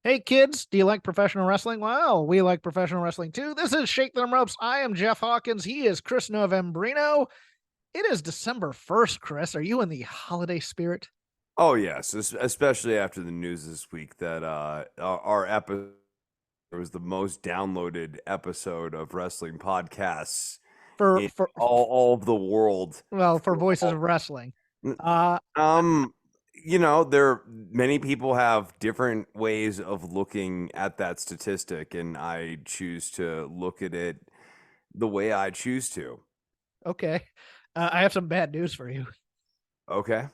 Hey kids, do you like professional wrestling? Well, we like professional wrestling too. This is Shake Them Ropes. I am Jeff Hawkins. He is Chris Novembrino. It is December 1st, Chris. Are you in the holiday spirit? Oh yes, especially after the news this week that our episode was the most downloaded episode of wrestling podcasts For in for all of the world. for For Voices all, of Wrestling. Uh um, there many people have different ways of looking at that statistic, and I choose to look at it the way I choose to. okay. I have some bad news for you. Okay.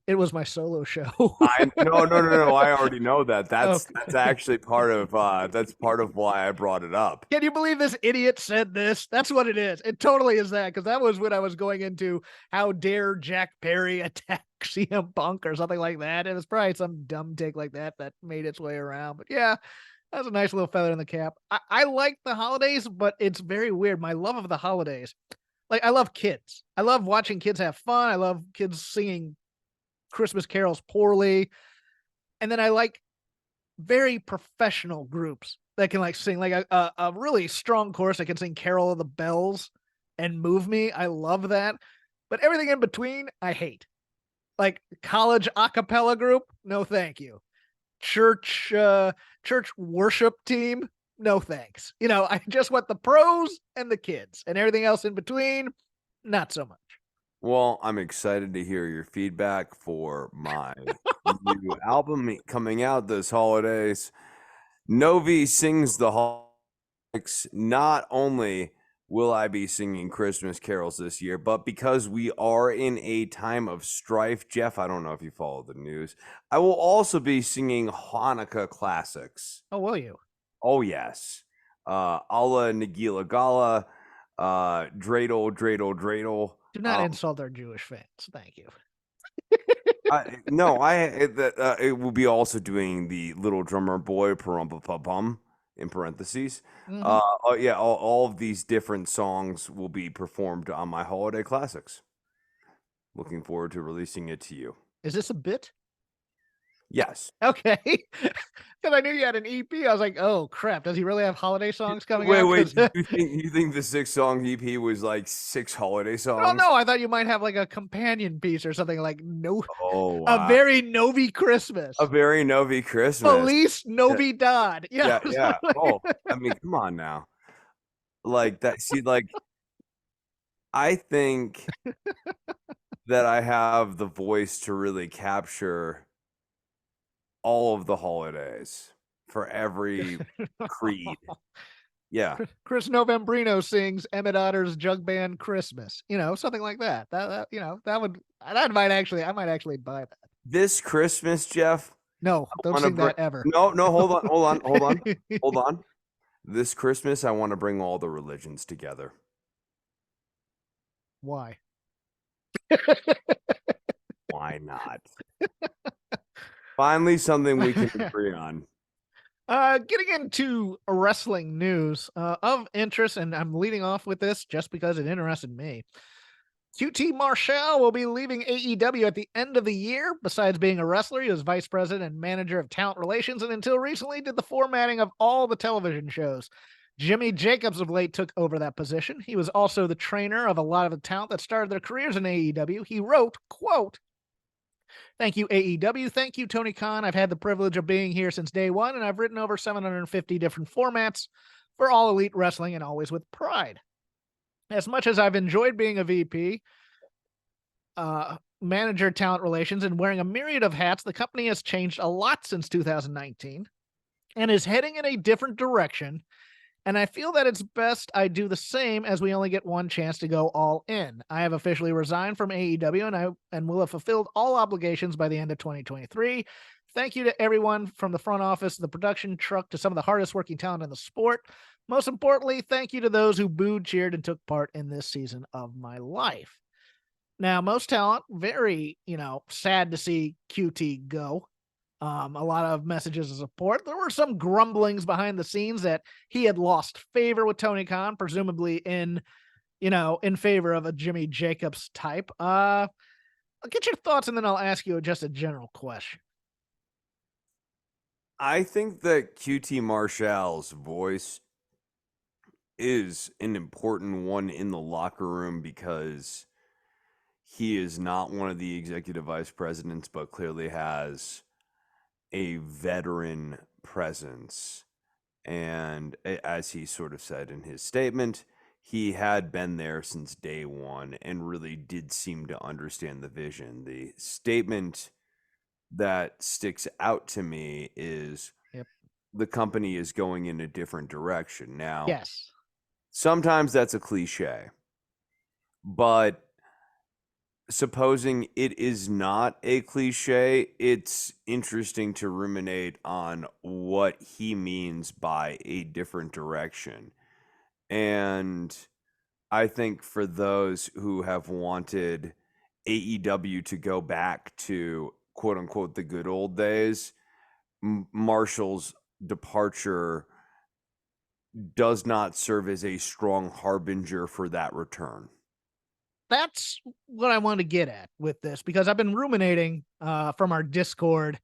It was my solo show. I no. I already know that. Oh, That's actually that's part of why I brought it up. can you believe this idiot said this? That's what it is. It totally is that, because that was when I was going into how dare Jack Perry attack CM Punk or something like that. It was probably some dumb take like that that made its way around. But yeah, that was a nice little feather in the cap. I like the holidays, but it's very weird. My love of the holidays, like I love kids. I love watching kids have fun. I love kids singing Christmas carols poorly. And then I like very professional groups that can like sing like a really strong chorus that can sing Carol of the Bells and move me. I love that. But everything in between, I hate. Like college a cappella group, no thank you. Church worship team, no thanks. I just want the pros and the kids and everything else in between, not so much. Well, I'm excited to hear your feedback for my new album coming out this holidays. Novi sings the holidays. Not only will I be singing Christmas carols this year, but because we are in a time of strife, Jeff, I don't know if you follow the news, I will also be singing Hanukkah classics. Oh, will you? Oh, yes. Allah Nagila Gala, Dreidel. Do not insult our Jewish fans. Thank you. No, it will be also doing the Little Drummer Boy Parumpa Pum in parentheses. Hmm. Oh yeah, all of these different songs will be performed on my holiday classics. Looking forward to releasing it to you. Is this a bit? Yes. Okay. Because I knew you had an EP. I was like, oh crap, does he really have holiday songs coming Wait, out? wait. Because You think the 6 song EP was like 6 holiday well, songs? no, I thought you might have like a companion piece or something like no, Oh a wow, very Novi a Christmas. very Novi Christmas. Felice Yeah, Novi Dod. Yeah. yeah, yeah. Oh, I mean, come on now. Like that. See, like I think that I have the voice to really capture all of the holidays for every creed. Yeah. Chris Novembrino sings Emmett Otter's Jug Band Christmas. Something like that. I might actually buy that. This Christmas, Jeff, No, I don't want to sing bring that ever. no, hold on. This Christmas, I want to bring all the religions together. Why? Why not? Finally, something we can agree on. Getting into wrestling news of interest, and I'm leading off with this just because it interested me. QT Marshall will be leaving AEW at the end of the year. Besides being a wrestler, he was vice president and manager of talent relations, and until recently did the formatting of all the television shows. Jimmy Jacobs of late took over that position. He was also the trainer of a lot of the talent that started their careers in AEW. He wrote, quote, "Thank you, AEW. Thank you, Tony Khan. I've had the privilege of being here since day one, and I've written over 750 different formats for All Elite Wrestling, and always with pride. As much as I've enjoyed being a VP, manager, talent relations, and wearing a myriad of hats, the company has changed a lot since 2019 and is heading in a different direction. And I feel that it's best I do the same, as we only get one chance to go all in. I have officially resigned from AEW, and will have fulfilled all obligations by the end of 2023. Thank you to everyone from the front office, the production truck, to some of the hardest working talent in the sport. Most importantly, thank you to those who booed, cheered, and took part in this season of my life." Now, most talent, very, sad to see QT go. A lot of messages of support. There were some grumblings behind the scenes that he had lost favor with Tony Khan, presumably in favor of a Jimmy Jacobs type. I'll get your thoughts and then I'll ask you just a general question. I think that QT Marshall's voice is an important one in the locker room because he is not one of the executive vice presidents, but clearly has a veteran presence. And as he sort of said in his statement, he had been there since day one and really did seem to understand the vision. The statement that sticks out to me is Yep. the company is going in a different direction. Now, Yes. sometimes that's a cliche, but supposing it is not a cliche, it's interesting to ruminate on what he means by a different direction. And I think for those who have wanted AEW to go back to quote unquote the good old days, Marshall's departure does not serve as a strong harbinger for that return. That's what I want to get at with this because I've been ruminating from our Discord.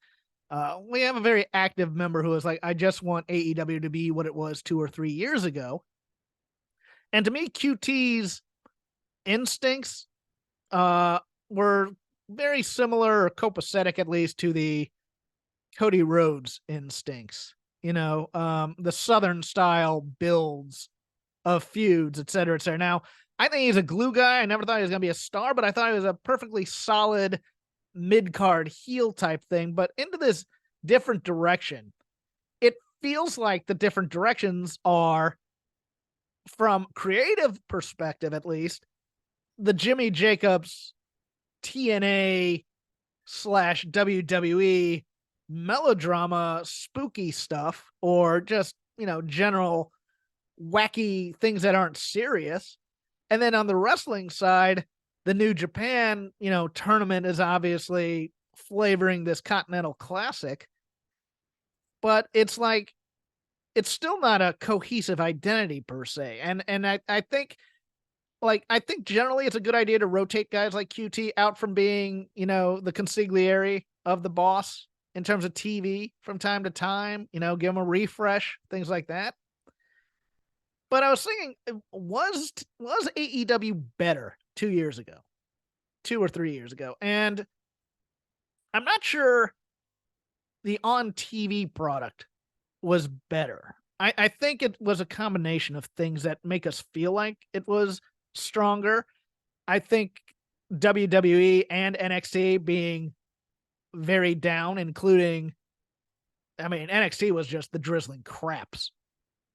We have a very active member who is like, I just want AEW to be what it was 2 or 3 years ago. And to me, QT's instincts were very similar or copacetic, at least, to the Cody Rhodes instincts. The Southern style builds of feuds, et cetera, et cetera. Now, I think he's a glue guy. I never thought he was going to be a star, but I thought he was a perfectly solid mid card heel type thing. But into this different direction, it feels like the different directions are, from creative perspective at least, the Jimmy Jacobs TNA slash WWE melodrama spooky stuff, or just, general wacky things that aren't serious. And then on the wrestling side, the New Japan, tournament is obviously flavoring this Continental Classic, but it's like, it's still not a cohesive identity per se. And I think, I think generally it's a good idea to rotate guys like QT out from being, the consigliere of the boss in terms of TV from time to time, give them a refresh, things like that. But I was thinking, was AEW better 2 years ago, 2 or 3 years ago? And I'm not sure the on TV product was better. I think it was a combination of things that make us feel like it was stronger. I think WWE and NXT being very down, including, NXT was just the drizzling craps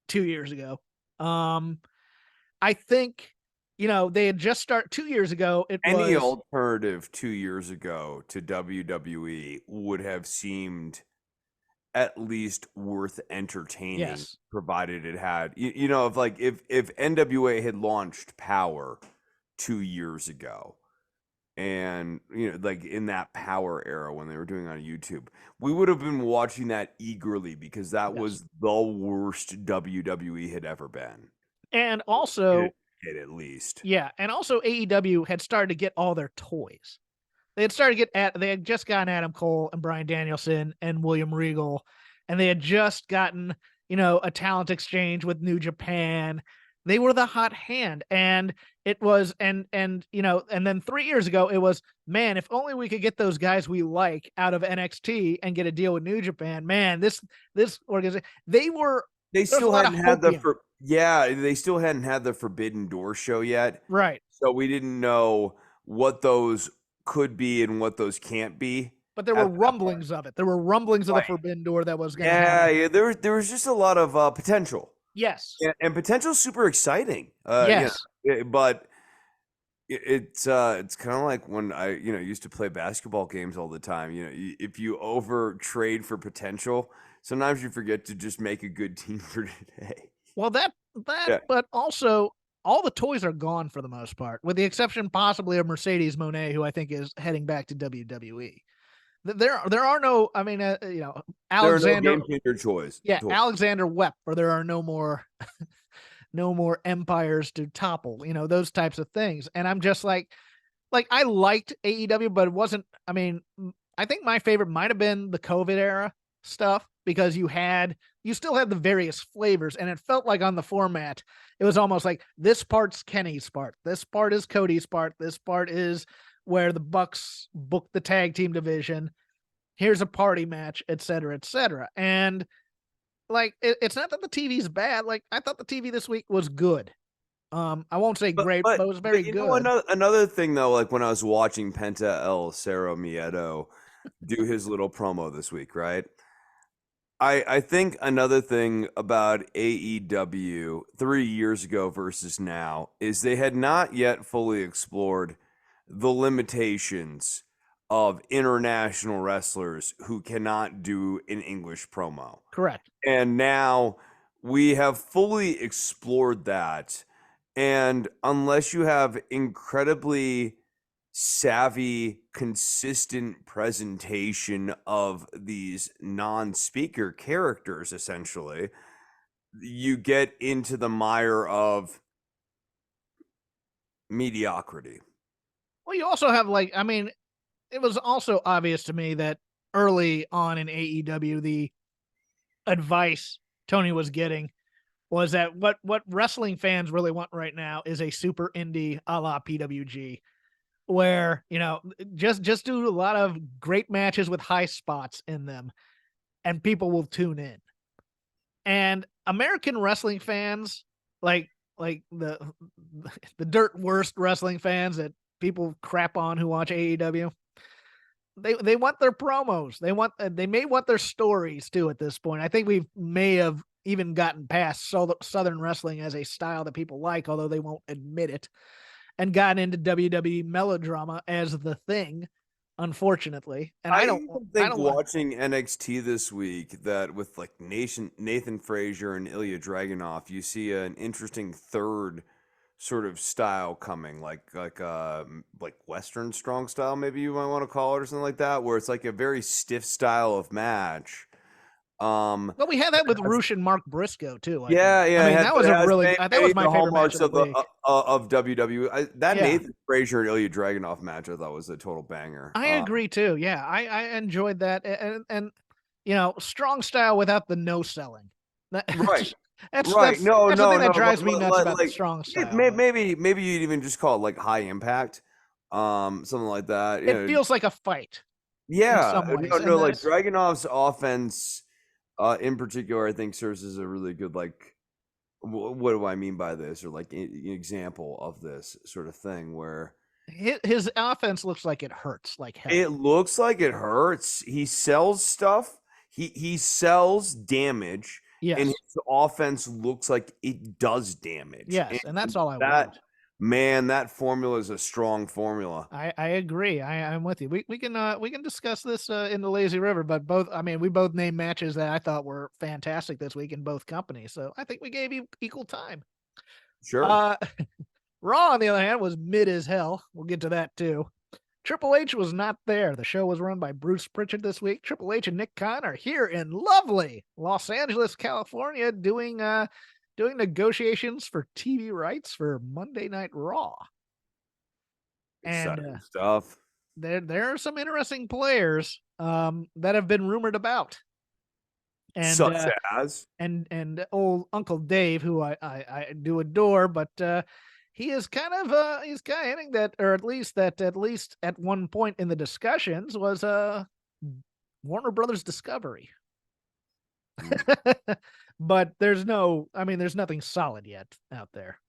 2 years ago. I think, they had just started 2 years ago. Any alternative 2 years ago to WWE would have seemed at least worth entertaining, yes, provided it had, if NWA had launched Power 2 years ago, and in that Power era when they were doing it on YouTube, we would have been watching that eagerly because that yes. was the worst WWE had ever been. And also, at least. yeah, and also AEW had started to get all their toys. They had just gotten Adam Cole and Bryan Danielson and William Regal, and they had just gotten, a talent exchange with New Japan. They were the hot hand, and it was, and then 3 years ago it was, man, if only we could get those guys we like out of NXT and get a deal with New Japan. Man, this organization, they still hadn't had they still hadn't had the Forbidden Door show yet, right? So we didn't know what those could be and what those can't be. But there were rumblings of it. There were rumblings of the Forbidden Door that was going to happen. Yeah, there was just a lot of potential. Yes, and potential super exciting. Yes, but it's kind of like when I used to play basketball games all the time. If you over trade for potential, sometimes you forget to just make a good team for today. Well, but also all the toys are gone for the most part, with the exception possibly of Mercedes Moné, who I think is heading back to WWE. There are no, Alexander. There are no game changer toys. Yeah, Alexander wept, or there are no more, no more empires to topple. Those types of things, and I'm just like I liked AEW, but it wasn't. I think my favorite might have been the COVID era, stuff because you still had the various flavors, and it felt like on the format it was almost like this part's Kenny's part, this part is Cody's part, this part is where the Bucks booked the tag team division. Here's a party match, etc., etc. And like it's not that the TV's bad. Like I thought the TV this week was good. I won't say great, but it was very good. Another thing though, like when I was watching Penta El Cerro Miedo do his little promo this week, right? I think another thing about AEW 3 years ago versus now is they had not yet fully explored the limitations of international wrestlers who cannot do an English promo. Correct. And now we have fully explored that. And unless you have incredibly savvy, consistent presentation of these non-speaker characters, essentially, you get into the mire of mediocrity. Well, you also have like, I mean, it was also obvious to me that early on in AEW, the advice Tony was getting was that what wrestling fans really want right now is a super indie a la PWG, where just do a lot of great matches with high spots in them, and people will tune in. And American wrestling fans, like the dirt worst wrestling fans that people crap on who watch AEW, they want their promos. They may want their stories too at this point. I think we may have even gotten past Southern wrestling as a style that people like, although they won't admit it, and gotten into WWE melodrama as the thing, unfortunately. And I don't think watching NXT this week that with like Nathan Fraser and Ilya Dragunov, you see an interesting third sort of style coming, like Western strong style, maybe you might want to call it, or something like that, where it's like a very stiff style of match. Well, we had that with Rush and Mark Briscoe too. Yeah. I mean, that was that was my favorite match of the week. Of WWE. Nathan Fraser and Ilya Dragunov match I thought was a total banger. I agree too. Yeah, I enjoyed that, and strong style without the no selling. Right. That's the thing that drives me nuts about the strong style. Maybe you'd even just call it like high impact, something like that. It feels like a fight. Yeah, no, like Dragunov's offense, in particular, I think serves as a really good like. What do I mean by this, or like an example of this sort of thing where his offense looks like it hurts like hell. It looks like it hurts. He sells stuff. He sells damage. Yes. And his offense looks like it does damage. Yes, and that's all I want. Man, that formula is a strong formula. I agree. I'm with you. We can discuss this in the Lazy River, but we both named matches that I thought were fantastic this week in both companies. So I think we gave you equal time. Sure. Raw, on the other hand, was mid as hell. We'll get to that too. Triple H was not there. The show was run by Bruce Pritchard this week. Triple H and Nick Khan are here in lovely Los Angeles, California, doing negotiations for TV rights for Monday Night Raw. Exciting stuff. There are some interesting players that have been rumored about. And such as and old Uncle Dave, who I do adore, but he is kind of hinting that, or at least at one point in the discussions was Warner Brothers Discovery. But there's nothing solid yet out there.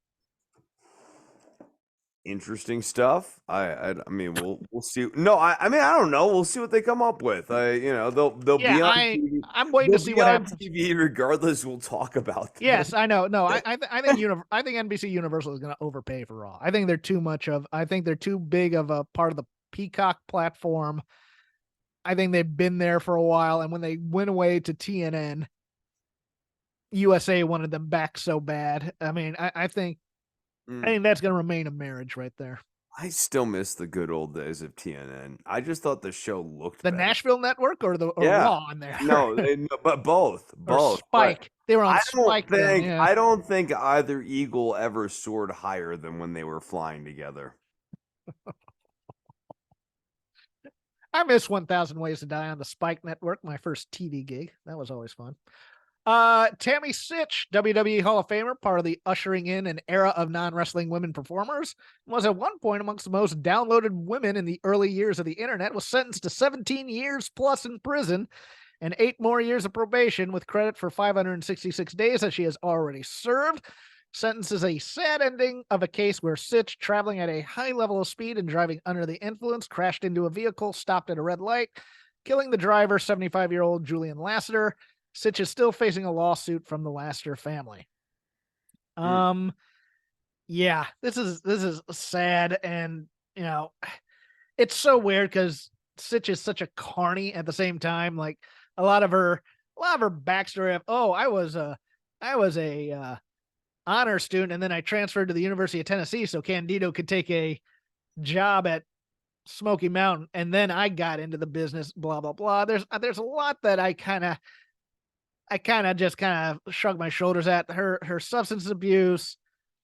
Interesting stuff. I mean, we'll see. No, I mean, I don't know. We'll see what they come up with. They'll be on TV. I'm waiting to see what happens. TV regardless. We'll talk about them. Yes, I know. No, I think NBC Universal is going to overpay for Raw. I think they're too big of a part of the Peacock platform. I think they've been there for a while, and when they went away to TNN, USA wanted them back so bad. I mean, I think that's going to remain a marriage right there. I still miss the good old days of TNN. I just thought the show looked the better. Nashville Network or Raw on there. No, but both. Or Spike. They were on Spike. I don't think either eagle ever soared higher than when they were flying together. I miss 1000 Ways to Die on the Spike Network, my first TV gig. That was always fun. Tammy Sitch, WWE Hall of Famer, part of the ushering in an era of non-wrestling women performers, was at one point amongst the most downloaded women in the early years of the internet, was sentenced to 17 years plus in prison and 8 more years of probation with credit for 566 days that she has already served. Sentence is a sad ending of a case where Sitch, traveling at a high level of speed and driving under the influence, crashed into a vehicle stopped at a red light, killing the driver, 75-year-old Julian Lasseter. Sitch is still facing a lawsuit from the Lasseter family. Yeah, this is sad, and you know, it's so weird because Sitch is such a carny at the same time. Like a lot of her backstory of, oh, I was a honor student, and then I transferred to the University of Tennessee so Candido could take a job at Smoky Mountain, and then I got into the business. Blah blah blah. There's a lot that I kind of just shrug my shoulders at. Her substance abuse,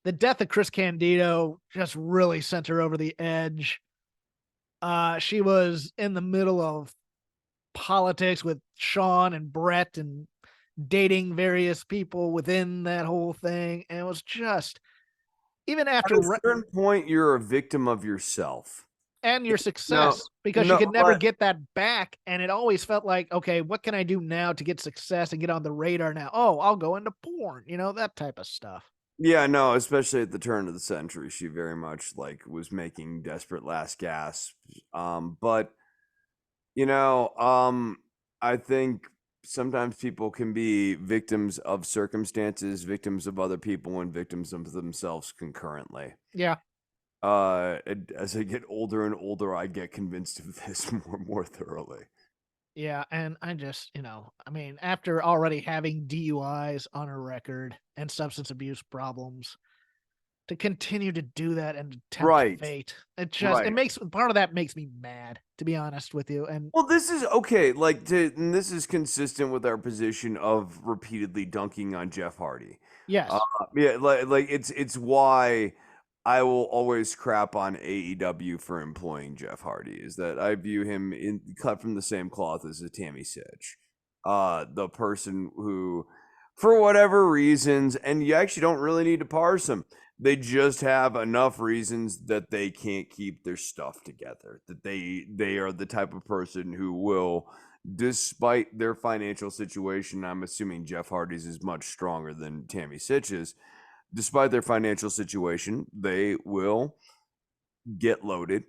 the death of Chris Candido just really sent her over the edge. She was in the middle of politics with Sean and Brett and dating various people within that whole thing. And it was just, even after at a certain point, you're a victim of yourself and your success, because you could never get that back. And it always felt like, okay, what can I do now to get success and get on the radar now? Oh, I'll go into porn, that type of stuff. Yeah, no, especially at the turn of the century, she very much was making desperate last gasps. But I think sometimes people can be victims of circumstances, victims of other people, and victims of themselves concurrently. Yeah. As I get older and older, I get convinced of this more thoroughly. Yeah, and I just, after already having DUIs on her record and substance abuse problems, to continue to do that and tempt fate, it makes part of that makes me mad, to be honest with you. And well, this is okay. And this is consistent with our position of repeatedly dunking on Jeff Hardy. Yes. Yeah, it's why I will always crap on AEW for employing Jeff Hardy, is that I view him cut from the same cloth as a Tammy Sitch, the person who, for whatever reasons, and you actually don't really need to parse them, they just have enough reasons that they can't keep their stuff together, that they are the type of person who will, despite their financial situation, I'm assuming Jeff Hardy's is much stronger than Tammy Sitch's, despite their financial situation, they will get loaded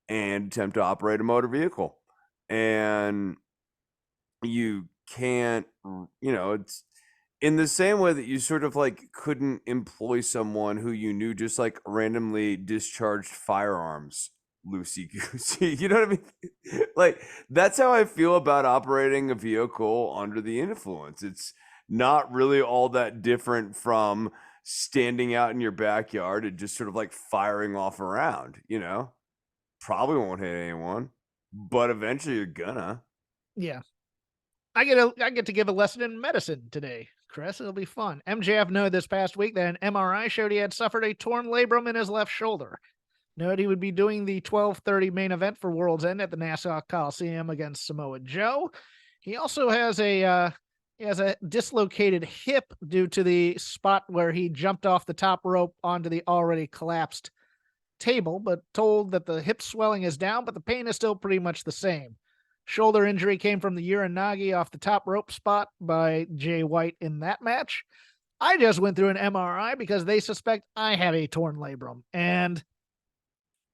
and attempt to operate a motor vehicle. And you can't, it's in the same way that you sort of couldn't employ someone who you knew just randomly discharged firearms loosey-goosey. You know what I mean? That's how I feel about operating a vehicle under the influence. It's not really all that different from standing out in your backyard and just sort of firing off around, probably won't hit anyone, but eventually you're gonna. Yeah. I get to give a lesson in medicine today, Chris. It'll be fun. MJF noted this past week that an MRI showed he had suffered a torn labrum in his left shoulder. Noted he would be doing the 12:30 main event for World's End at the Nassau Coliseum against Samoa Joe. He also has a dislocated hip due to the spot where he jumped off the top rope onto the already collapsed table, but told that the hip swelling is down, but the pain is still pretty much the same. Shoulder injury came from the Uranagi off the top rope spot by Jay White in that match. I just went through an MRI because they suspect I have a torn labrum. And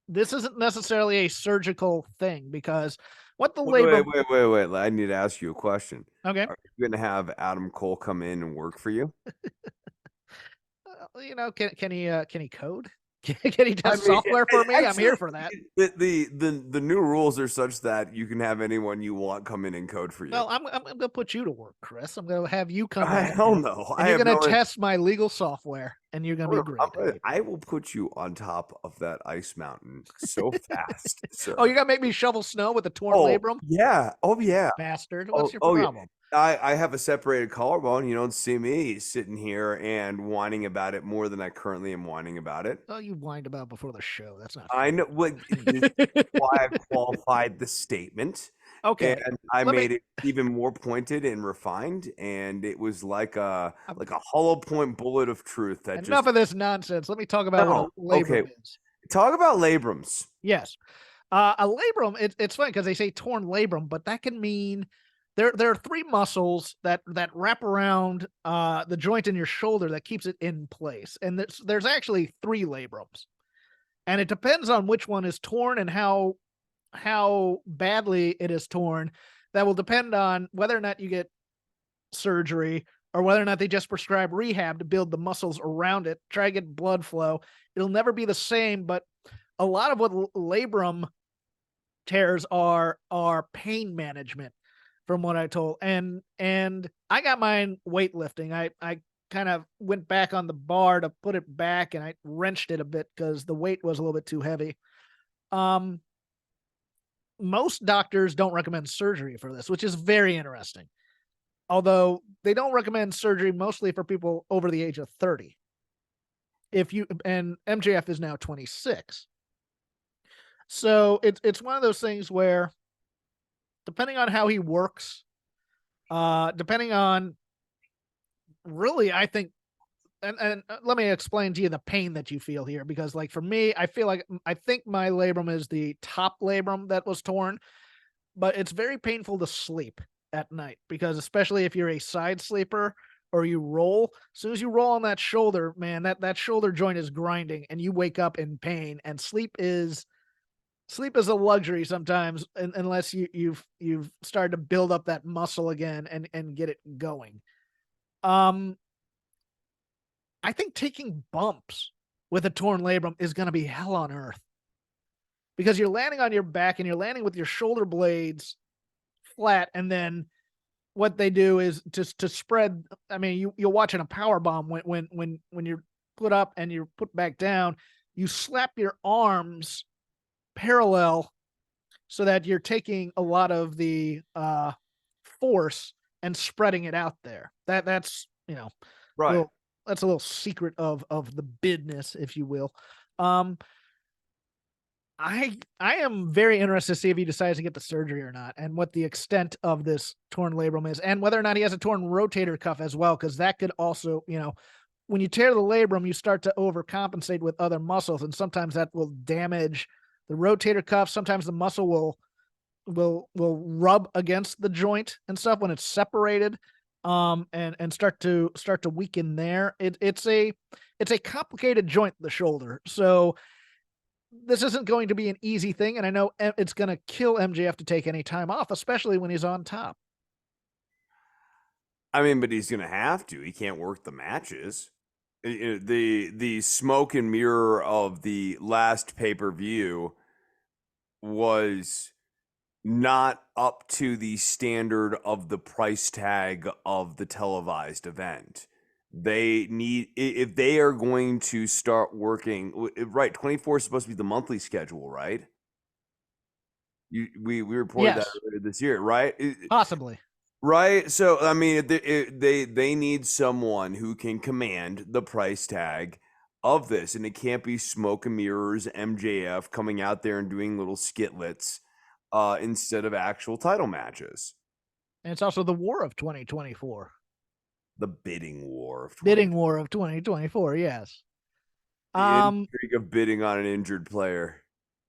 this isn't necessarily a surgical thing, because what the labrum... Wait. I need to ask you a question. Okay. Are you going to have Adam Cole come in and work for you? Can he code? Can he test software for me? Actually, I'm here for that. The new rules are such that you can have anyone you want come in and code for you. Well, I'm going to put you to work, Chris. I'm going to have you come in. Hell no. And you're going to test my legal software. and you're going to be great. I will put you on top of that ice mountain so fast, sir. Oh, you're going to make me shovel snow with a torn Oh, labrum? yeah. Oh, yeah. Bastard. What's your Yeah. problem? I have a separated collarbone. You don't see me sitting here and whining about it more than I currently am whining about it. Oh, you whined about before the show. That's not I know what this is why I qualified the statement. Okay. And I made it even more pointed and refined, and it was like a hollow point bullet of truth that enough of this nonsense. Let me talk about what a labrum is. Talk about labrums. Yes. A labrum, it's funny because they say torn labrum, but that can mean there are three muscles that wrap around the joint in your shoulder that keeps it in place. And there's actually three labrums. And it depends on which one is torn and how badly it is torn. That will depend on whether or not you get surgery or whether or not they just prescribe rehab to build the muscles around it, try to get blood flow. It'll never be the same, but a lot of what labrum tears are pain management from what I told. And I got mine weightlifting. I kind of went back on the bar to put it back and I wrenched it a bit because the weight was a little bit too heavy. Most doctors don't recommend surgery for this, which is very interesting. Although they don't recommend surgery mostly for people over the age of 30. And MJF is now 26. So it's one of those things where depending on how he works, depending on really, I think, and let me explain to you the pain that you feel here, because like for me, I think my labrum is the top labrum that was torn, but it's very painful to sleep at night because especially if you're a side sleeper or you roll, as soon as you roll on that shoulder, man, that shoulder joint is grinding and you wake up in pain. And sleep is a luxury sometimes unless you've started to build up that muscle again and get it going. I think taking bumps with a torn labrum is going to be hell on earth because you're landing on your back and you're landing with your shoulder blades flat. And then what they do is just to spread. I mean, you're watching a power bomb when you're put up and you're put back down, you slap your arms parallel so that you're taking a lot of the force and spreading it out there. That's, right. That's a little secret of the business, if you will. I am very interested to see if he decides to get the surgery or not, and what the extent of this torn labrum is, and whether or not he has a torn rotator cuff as well, because that could also, when you tear the labrum, you start to overcompensate with other muscles, and sometimes that will damage the rotator cuff. Sometimes the muscle will rub against the joint and stuff when it's separated. And start to weaken there. It's a complicated joint, the shoulder. So this isn't going to be an easy thing. And I know it's going to kill MJF to take any time off, especially when he's on top. I mean, but he's going to have to. He can't work the matches. The smoke and mirror of the last pay-per-view was not up to the standard of the price tag of the televised event. They need, if they are going to start working, right, 24 is supposed to be the monthly schedule, right? We reported that earlier this year, right? Possibly. Right. So, I mean, they need someone who can command the price tag of this, and it can't be smoke and mirrors, MJF coming out there and doing little skitlets instead of actual title matches. And it's also the war of 2024. The bidding war of 2024, yes. The intrigue of bidding on an injured player.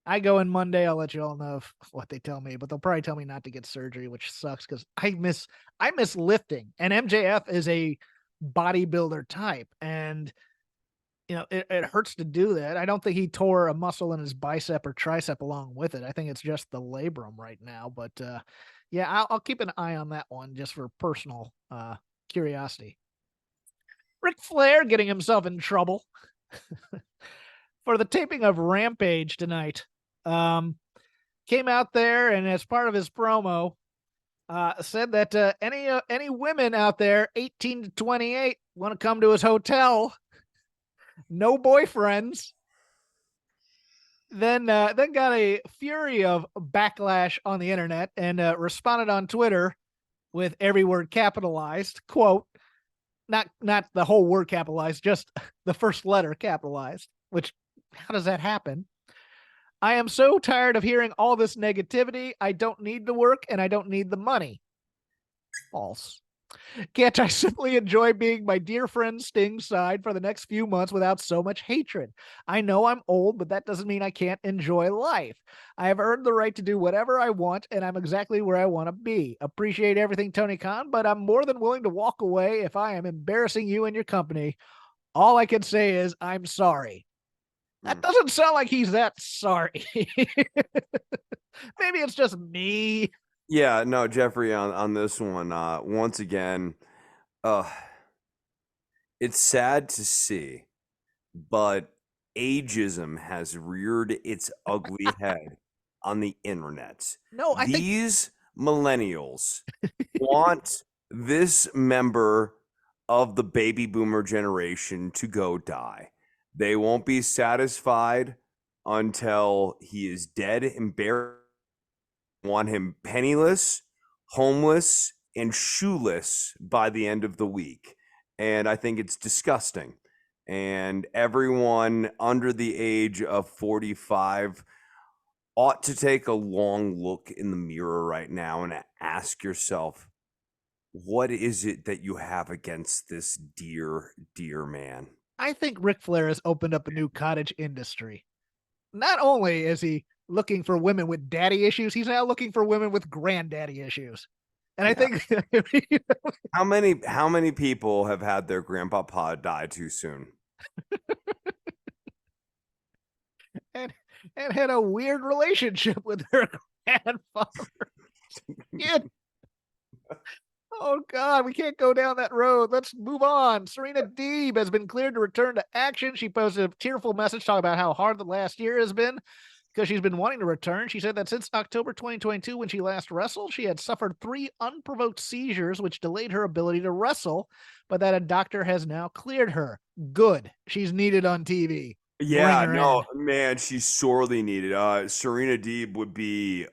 I go in Monday, I'll let you all know what they tell me, but they'll probably tell me not to get surgery, which sucks because I miss lifting. And MJF is a bodybuilder type, and it hurts to do that. I don't think he tore a muscle in his bicep or tricep along with it. I think it's just the labrum right now. But yeah, I'll keep an eye on that one just for personal curiosity. Ric Flair getting himself in trouble for the taping of Rampage tonight. Came out there and as part of his promo, said that any women out there 18 to 28 want to come to his hotel. no boyfriends. Then got a fury of backlash on the internet and responded on Twitter with every word capitalized. Quote, not the whole word capitalized, just the first letter capitalized, which how does that happen? I am so tired of hearing all this negativity. I don't need the work and I don't need the money. False. Can't I simply enjoy being my dear friend Sting's side for the next few months without so much hatred? I know I'm old, but that doesn't mean I can't enjoy life. I have earned the right to do whatever I want, and I'm exactly where I want to be. Appreciate everything, Tony Khan, but I'm more than willing to walk away if I am embarrassing you and your company. All I can say is I'm sorry. That doesn't sound like he's that sorry. Maybe it's just me. Yeah, no, Jeffrey, on this one, once again, it's sad to see, but ageism has reared its ugly head on the internet. No, I think These millennials want this member of the baby boomer generation to go die. They won't be satisfied until he is dead and buried. Want him penniless, homeless, and shoeless by the end of the week. And I think it's disgusting. And everyone under the age of 45 ought to take a long look in the mirror right now and ask yourself, what is it that you have against this dear, dear man? I think Ric Flair has opened up a new cottage industry. Not only is he looking for women with daddy issues, he's now looking for women with granddaddy issues. And I think How many people have had their grandpapa die too soon? and had a weird relationship with her grandfather. Kid. Oh God, we can't go down that road. Let's move on. Serena Deeb has been cleared to return to action. She posted a tearful message talking about how hard the last year has been because she's been wanting to return. She said that since October 2022, when she last wrestled, she had suffered 3 unprovoked seizures, which delayed her ability to wrestle, but that a doctor has now cleared her. Good. She's needed on TV. Yeah, Bring her no, in. man, she's sorely needed. Serena Deeb would be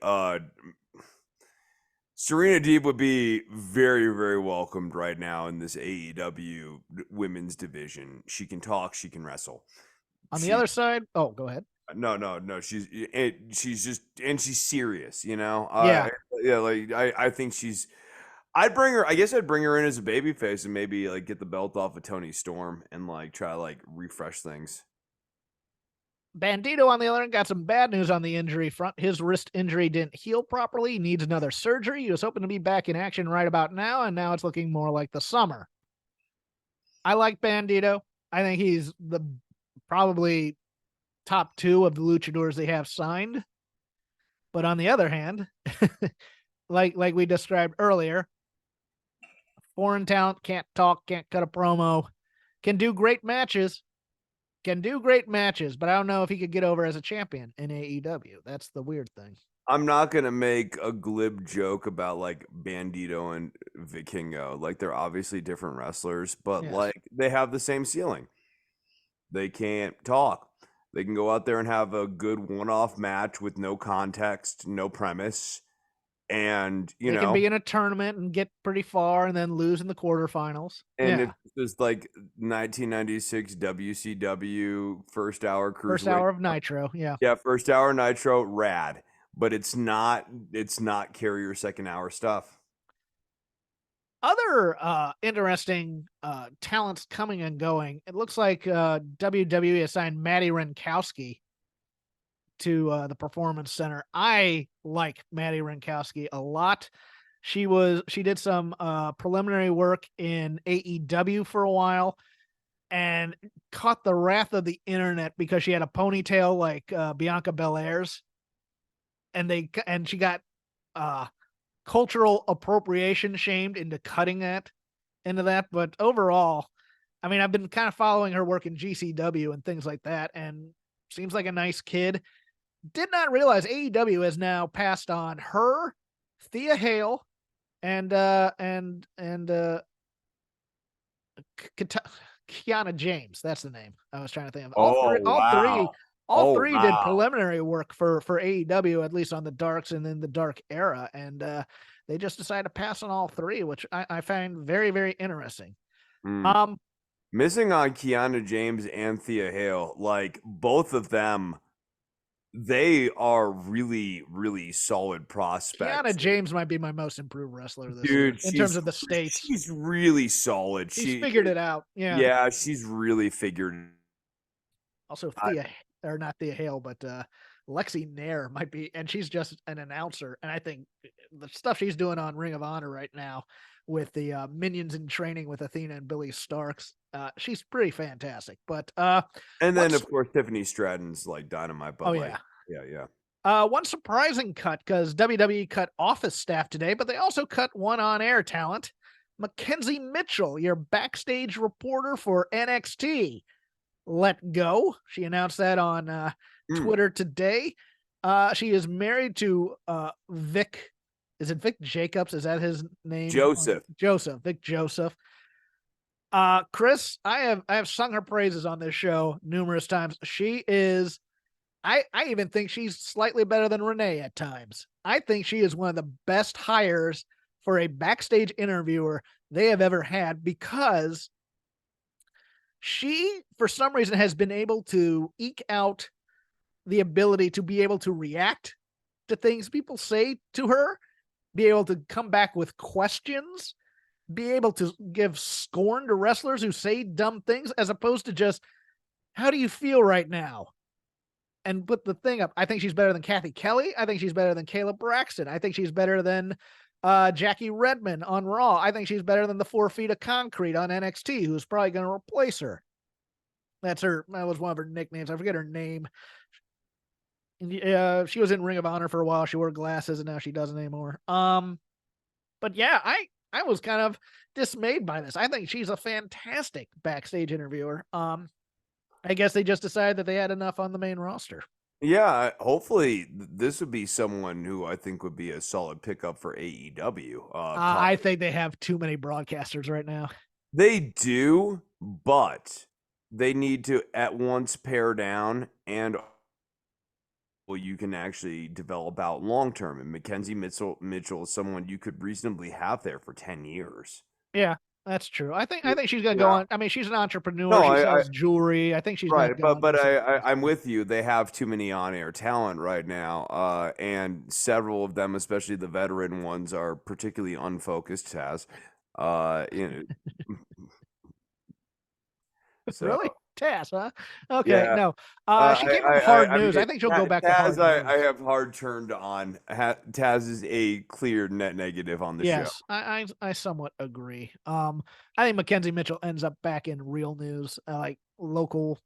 very, very welcomed right now in this AEW women's division. She can talk, she can wrestle. On the other side, oh, go ahead. No. She's just and she's serious, you know. Yeah. Yeah. Like I think she's. I'd bring her. I guess I'd bring her in as a babyface and maybe like get the belt off of Tony Storm and like try to like refresh things. Bandito, on the other hand, got some bad news on the injury front. His wrist injury didn't heal properly. He needs another surgery. He was hoping to be back in action right about now, and now it's looking more like the summer. I like Bandito. I think he's the probably top 2 of the luchadors they have signed. But on the other hand, like we described earlier, foreign talent can't talk, can't cut a promo, can do great matches, but I don't know if he could get over as a champion in AEW. That's the weird thing. I'm not gonna make a glib joke about like Bandito and Vikingo. Like they're obviously different wrestlers, but Yes. like they have the same ceiling. They can't talk. They can go out there and have a good one-off match with no context, no premise, and They can be in a tournament and get pretty far and then lose in the quarterfinals. and Yeah. if it's like 1996 WCW first hour cruiserweight, First hour of Nitro. Yeah. yeah, first hour Nitro, rad, but it's not carrier second hour stuff. Other interesting talents coming and going. It looks like WWE assigned Maddie Renkowski to the Performance Center. I like Maddie Renkowski a lot. She did some preliminary work in AEW for a while and caught the wrath of the internet because she had a ponytail like Bianca Belair's, and she got cultural appropriation shamed into cutting into that. But overall, I mean, I've been kind of following her work in GCW and things like that, and seems like a nice kid. Did not realize AEW has now passed on her, Thea Hale, and Kiana James. That's the name I was trying to think of. Oh, wow. All Oh, three did wow. preliminary work for AEW, at least on the Darks and in the Dark era, and they just decided to pass on all three, which I find very, very interesting. Mm. Missing on Kiana James and Thea Hale, like both of them, they are really, really solid Kiana prospects. James might be my most improved wrestler this year Dude, in terms of the states. she's really solid. She's figured it out. Yeah. Yeah, she's really figured. Also, I, not Thea Hale, but Lexi Nair might be, and she's just an announcer. And I think the stuff she's doing on Ring of Honor right now with the minions in training with Athena and Billy Starks, she's pretty fantastic. But and then of course Tiffany Stratton's like dynamite. But yeah. One surprising cut, because WWE cut office staff today, but they also cut one on-air talent. McKenzie Mitchell, your backstage reporter for NXT, let go. She announced that on Twitter today. She is married to Vic. Is it Vic Jacobs? Is that his name? Joseph. Vic Joseph. Chris, I have sung her praises on this show numerous times. She is, I even think she's slightly better than Renee at times. I think she is one of the best hires for a backstage interviewer they have ever had, because she, for some reason, has been able to eke out the ability to be able to react to things people say to her, be able to come back with questions, be able to give scorn to wrestlers who say dumb things, as opposed to just, how do you feel right now? And put the thing up. I think she's better than Kathy Kelly. I think she's better than Kayla Braxton. I think she's better than Jackie Redmond on Raw. I think she's better than the 4 Feet of Concrete on NXT, who's probably going to replace her. That was one of her nicknames. I forget her name. She was in Ring of Honor for a while. She wore glasses, and now she doesn't anymore. But yeah, I was kind of dismayed by this. I think she's a fantastic backstage interviewer. I guess they just decided that they had enough on the main roster. Yeah, hopefully this would be someone who I think would be a solid pickup for AEW. I think they have too many broadcasters right now. They do, but they need to at once pare down, and you can actually develop out long term. And McKenzie Mitchell is someone you could reasonably have there for 10 years. Yeah, that's true. I think she's gonna go on. I mean, she's an entrepreneur. No, she sells jewelry. I think she's right, gonna go but I'm with you. They have too many on-air talent right now, and several of them, especially the veteran ones, are particularly unfocused. Taz, so, really? Taz, huh? Okay, yeah. no. She came from Hard News. I think she'll go back to Hard Taz, News. I have hard turned on. Taz is a clear net negative on the show. Yes, I somewhat agree. I think McKenzie Mitchell ends up back in Real News, like local,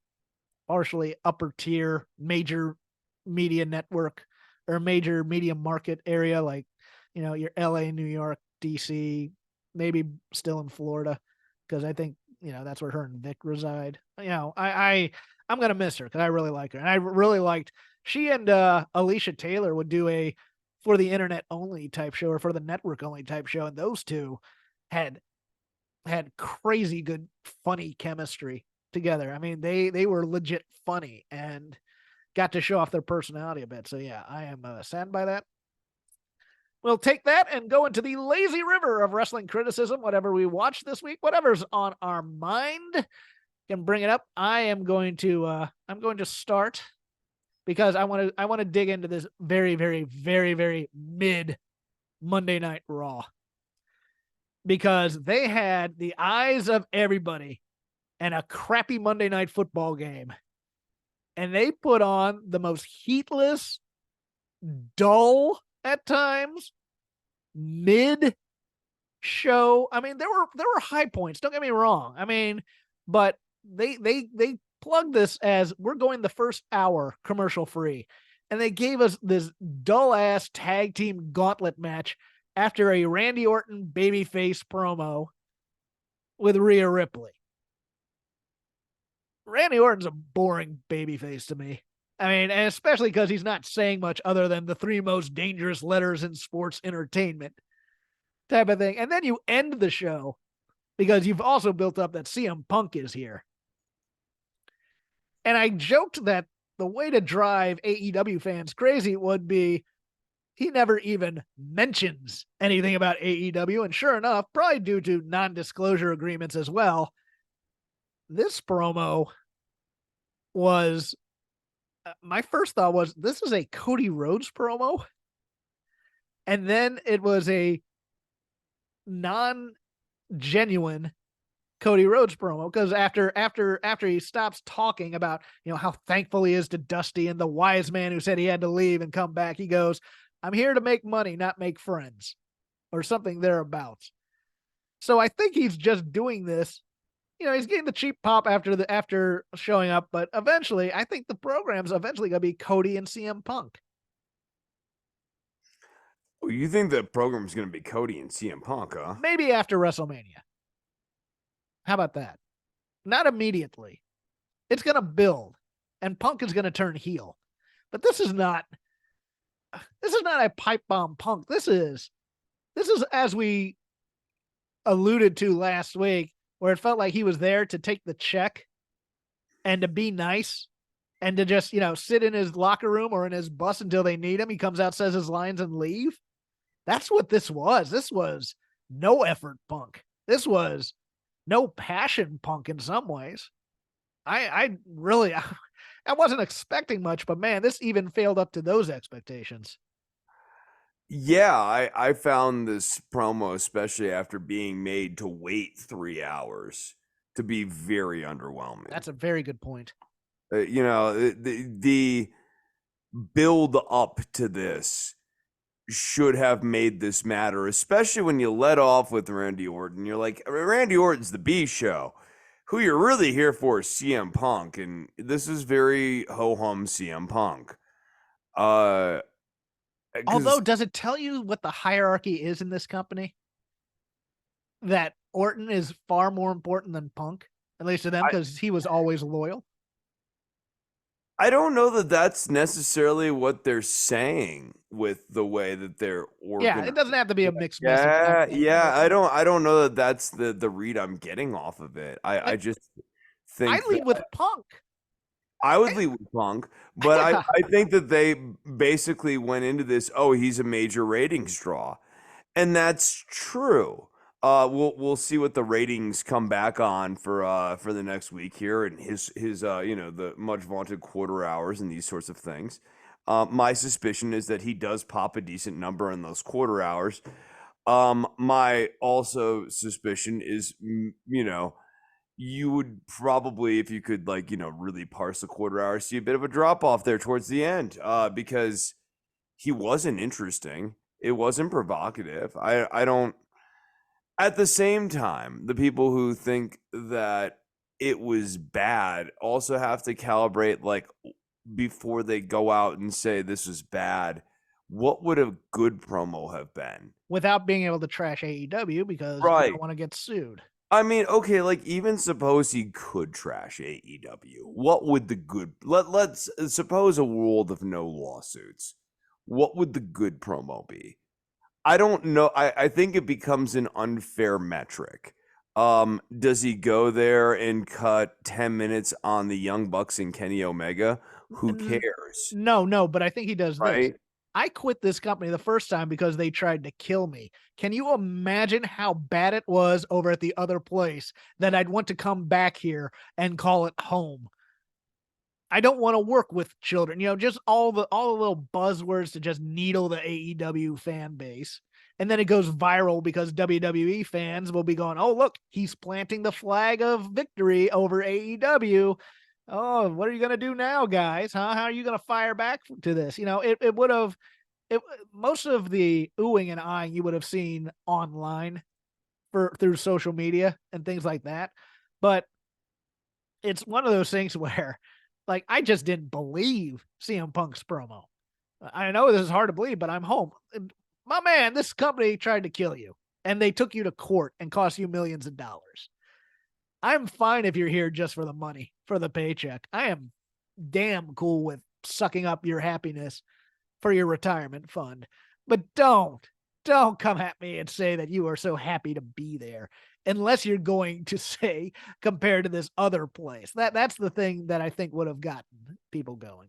partially upper tier, major media network or major media market area, like, your LA, New York, DC, maybe still in Florida, because I think that's where her and Vic reside. I'm gonna miss her because I really like her, and I really liked she and Alicia Taylor would do a for the internet only type show or for the network only type show, and those two had crazy good funny chemistry together. I mean, they were legit funny and got to show off their personality a bit. So yeah, I am saddened by that. We'll take that and go into the lazy river of wrestling criticism. Whatever we watched this week, whatever's on our mind, can bring it up. I'm going to start because I want to dig into this very, very, very, very mid Monday Night Raw, because they had the eyes of everybody and a crappy Monday Night Football game, and they put on the most heatless, dull at times, mid show. I mean, there were high points, don't get me wrong. I mean, but they plugged this as we're going the first hour commercial free, and they gave us this dull ass tag team gauntlet match after a Randy Orton babyface promo with Rhea Ripley. Randy Orton's a boring babyface to me. I mean, and especially because he's not saying much other than the 3 most dangerous letters in sports entertainment type of thing. And then you end the show because you've also built up that CM Punk is here. And I joked that the way to drive AEW fans crazy would be he never even mentions anything about AEW. And sure enough, probably due to non-disclosure agreements as well, this promo was, my first thought was, this is a Cody Rhodes promo. And then it was a non-genuine Cody Rhodes promo, because after he stops talking about, how thankful he is to Dusty and the wise man who said he had to leave and come back, he goes, "I'm here to make money, not make friends," or something thereabouts. So I think he's just doing this. He's getting the cheap pop after showing up, but eventually, I think the program's eventually gonna be Cody and CM Punk. Well, you think the program's going to be Cody and CM Punk, huh? Maybe after WrestleMania. How about that? Not immediately. It's going to build, and Punk is going to turn heel. But this is not a pipe bomb Punk. This is, as we alluded to last week, where it felt like he was there to take the check and to be nice and to just, sit in his locker room or in his bus until they need him. He comes out, says his lines, and leave. That's what this was. This was no effort Punk. This was no passion Punk in some ways. I wasn't expecting much, but man, this even failed up to those expectations. Yeah, I found this promo, especially after being made to wait 3 hours, to be very underwhelming. That's a very good point. The build up to this should have made this matter, especially when you let off with Randy Orton. You're like, Randy Orton's the B show. Who you're really here for is CM Punk, and this is very ho-hum CM Punk. Although, does it tell you what the hierarchy is in this company? That Orton is far more important than Punk, at least to them, because he was always loyal. I don't know that that's necessarily what they're saying with the way that they're organized. Yeah, it doesn't have to be a mixed message. Yeah. I don't know that that's the read I'm getting off of it. I just think I lead with Punk. I would lead with Punk, but I think that they basically went into this, oh, he's a major ratings draw. And that's true. We'll see what the ratings come back on for the next week here, and his the much vaunted quarter hours and these sorts of things. My suspicion is that he does pop a decent number in those quarter hours. My also suspicion is, you would probably, if you could really parse the quarter hour, see a bit of a drop off there towards the end, because he wasn't interesting. It wasn't provocative. I don't. At the same time, the people who think that it was bad also have to calibrate, before they go out and say this was bad, what would a good promo have been? Without being able to trash AEW, because you don't want to get sued. I mean, okay, even suppose he could trash AEW. What would the good... Let's suppose a world of no lawsuits. What would the good promo be? I don't know. I think it becomes an unfair metric. Does he go there and cut 10 minutes on the Young Bucks and Kenny Omega? Who cares? No, but I think he does right? this. I quit this company the first time because they tried to kill me. Can you imagine how bad it was over at the other place that I'd want to come back here and call it home? I don't want to work with children, just all the little buzzwords to just needle the AEW fan base. And then it goes viral because WWE fans will be going, oh, look, he's planting the flag of victory over AEW. Oh, what are you going to do now, guys? Huh? How are you going to fire back to this? It would have, most of the oohing and eyeing you would have seen online through social media and things like that. But it's one of those things where, I just didn't believe CM Punk's promo. I know this is hard to believe, but I'm home. My man, this company tried to kill you, and they took you to court and cost you millions of dollars. I'm fine if you're here just for the money, for the paycheck. I am damn cool with sucking up your happiness for your retirement fund. But don't don't come at me and say that you are so happy to be there unless you're going to say compared to this other place. That's the thing that I think would have gotten people going.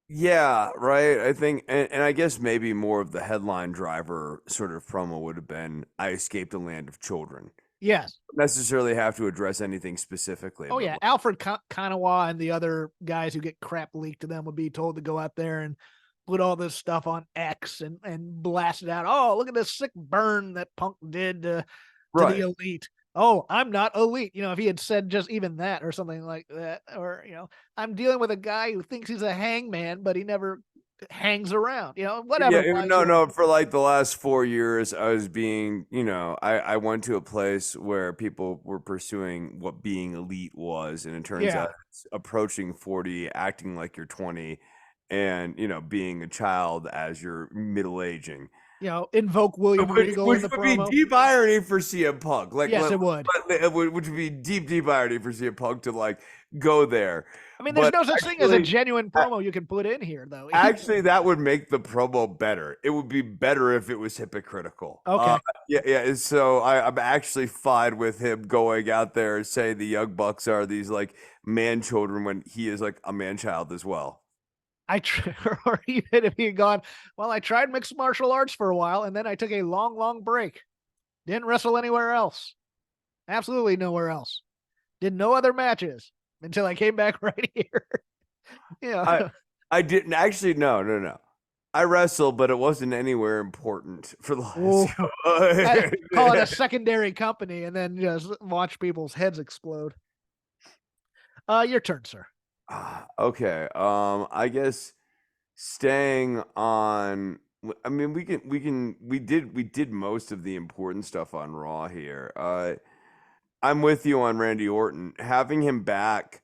Yeah, right. I think, and I guess maybe more of the headline driver sort of promo would have been, "I escaped a land of children." Yes. Don't necessarily have to address anything specifically, Oh but yeah, Alfred Kanawa and the other guys who get crap leaked to them would be told to go out there and put all this stuff on X and blast it out. Oh, look at this sick burn that Punk did to the right. elite. Oh, I'm not elite. If he had said just even that or something like that, or I'm dealing with a guy who thinks he's a hangman, but he never hangs around. Whatever. Yeah, Wise no, words. no. For like the last 4 years, I was being, I went to a place where people were pursuing what being elite was, and it turns Yeah. out it's approaching 40, acting like you're 20, and being a child as you're middle aging. Invoke William Which Regal in which the would be promo. deep irony for CM Punk. Yes, it would. Which would be deep irony for CM Punk to like go there. I mean, there's But no such thing as a genuine a- promo you can put in here, though. actually, that would make the promo better. It would be better if it was hypocritical. Okay. Yeah, yeah. So I'm actually fine with him going out there and saying the Young Bucks are these like man children when he is like a man child as well. Or even if he had gone, well, I tried mixed martial arts for a while, and then I took a long, long break. Didn't wrestle anywhere else. Absolutely nowhere else. Did no other matches until I came back right here. I Yeah. I didn't actually. No, no, no. I wrestled, but it wasn't anywhere important for the last. Oh, call it a secondary company and then just watch people's heads explode. Your turn, sir. Okay. I guess staying on. I mean, we did most of the important stuff on Raw here. I'm with you on Randy Orton. Having him back,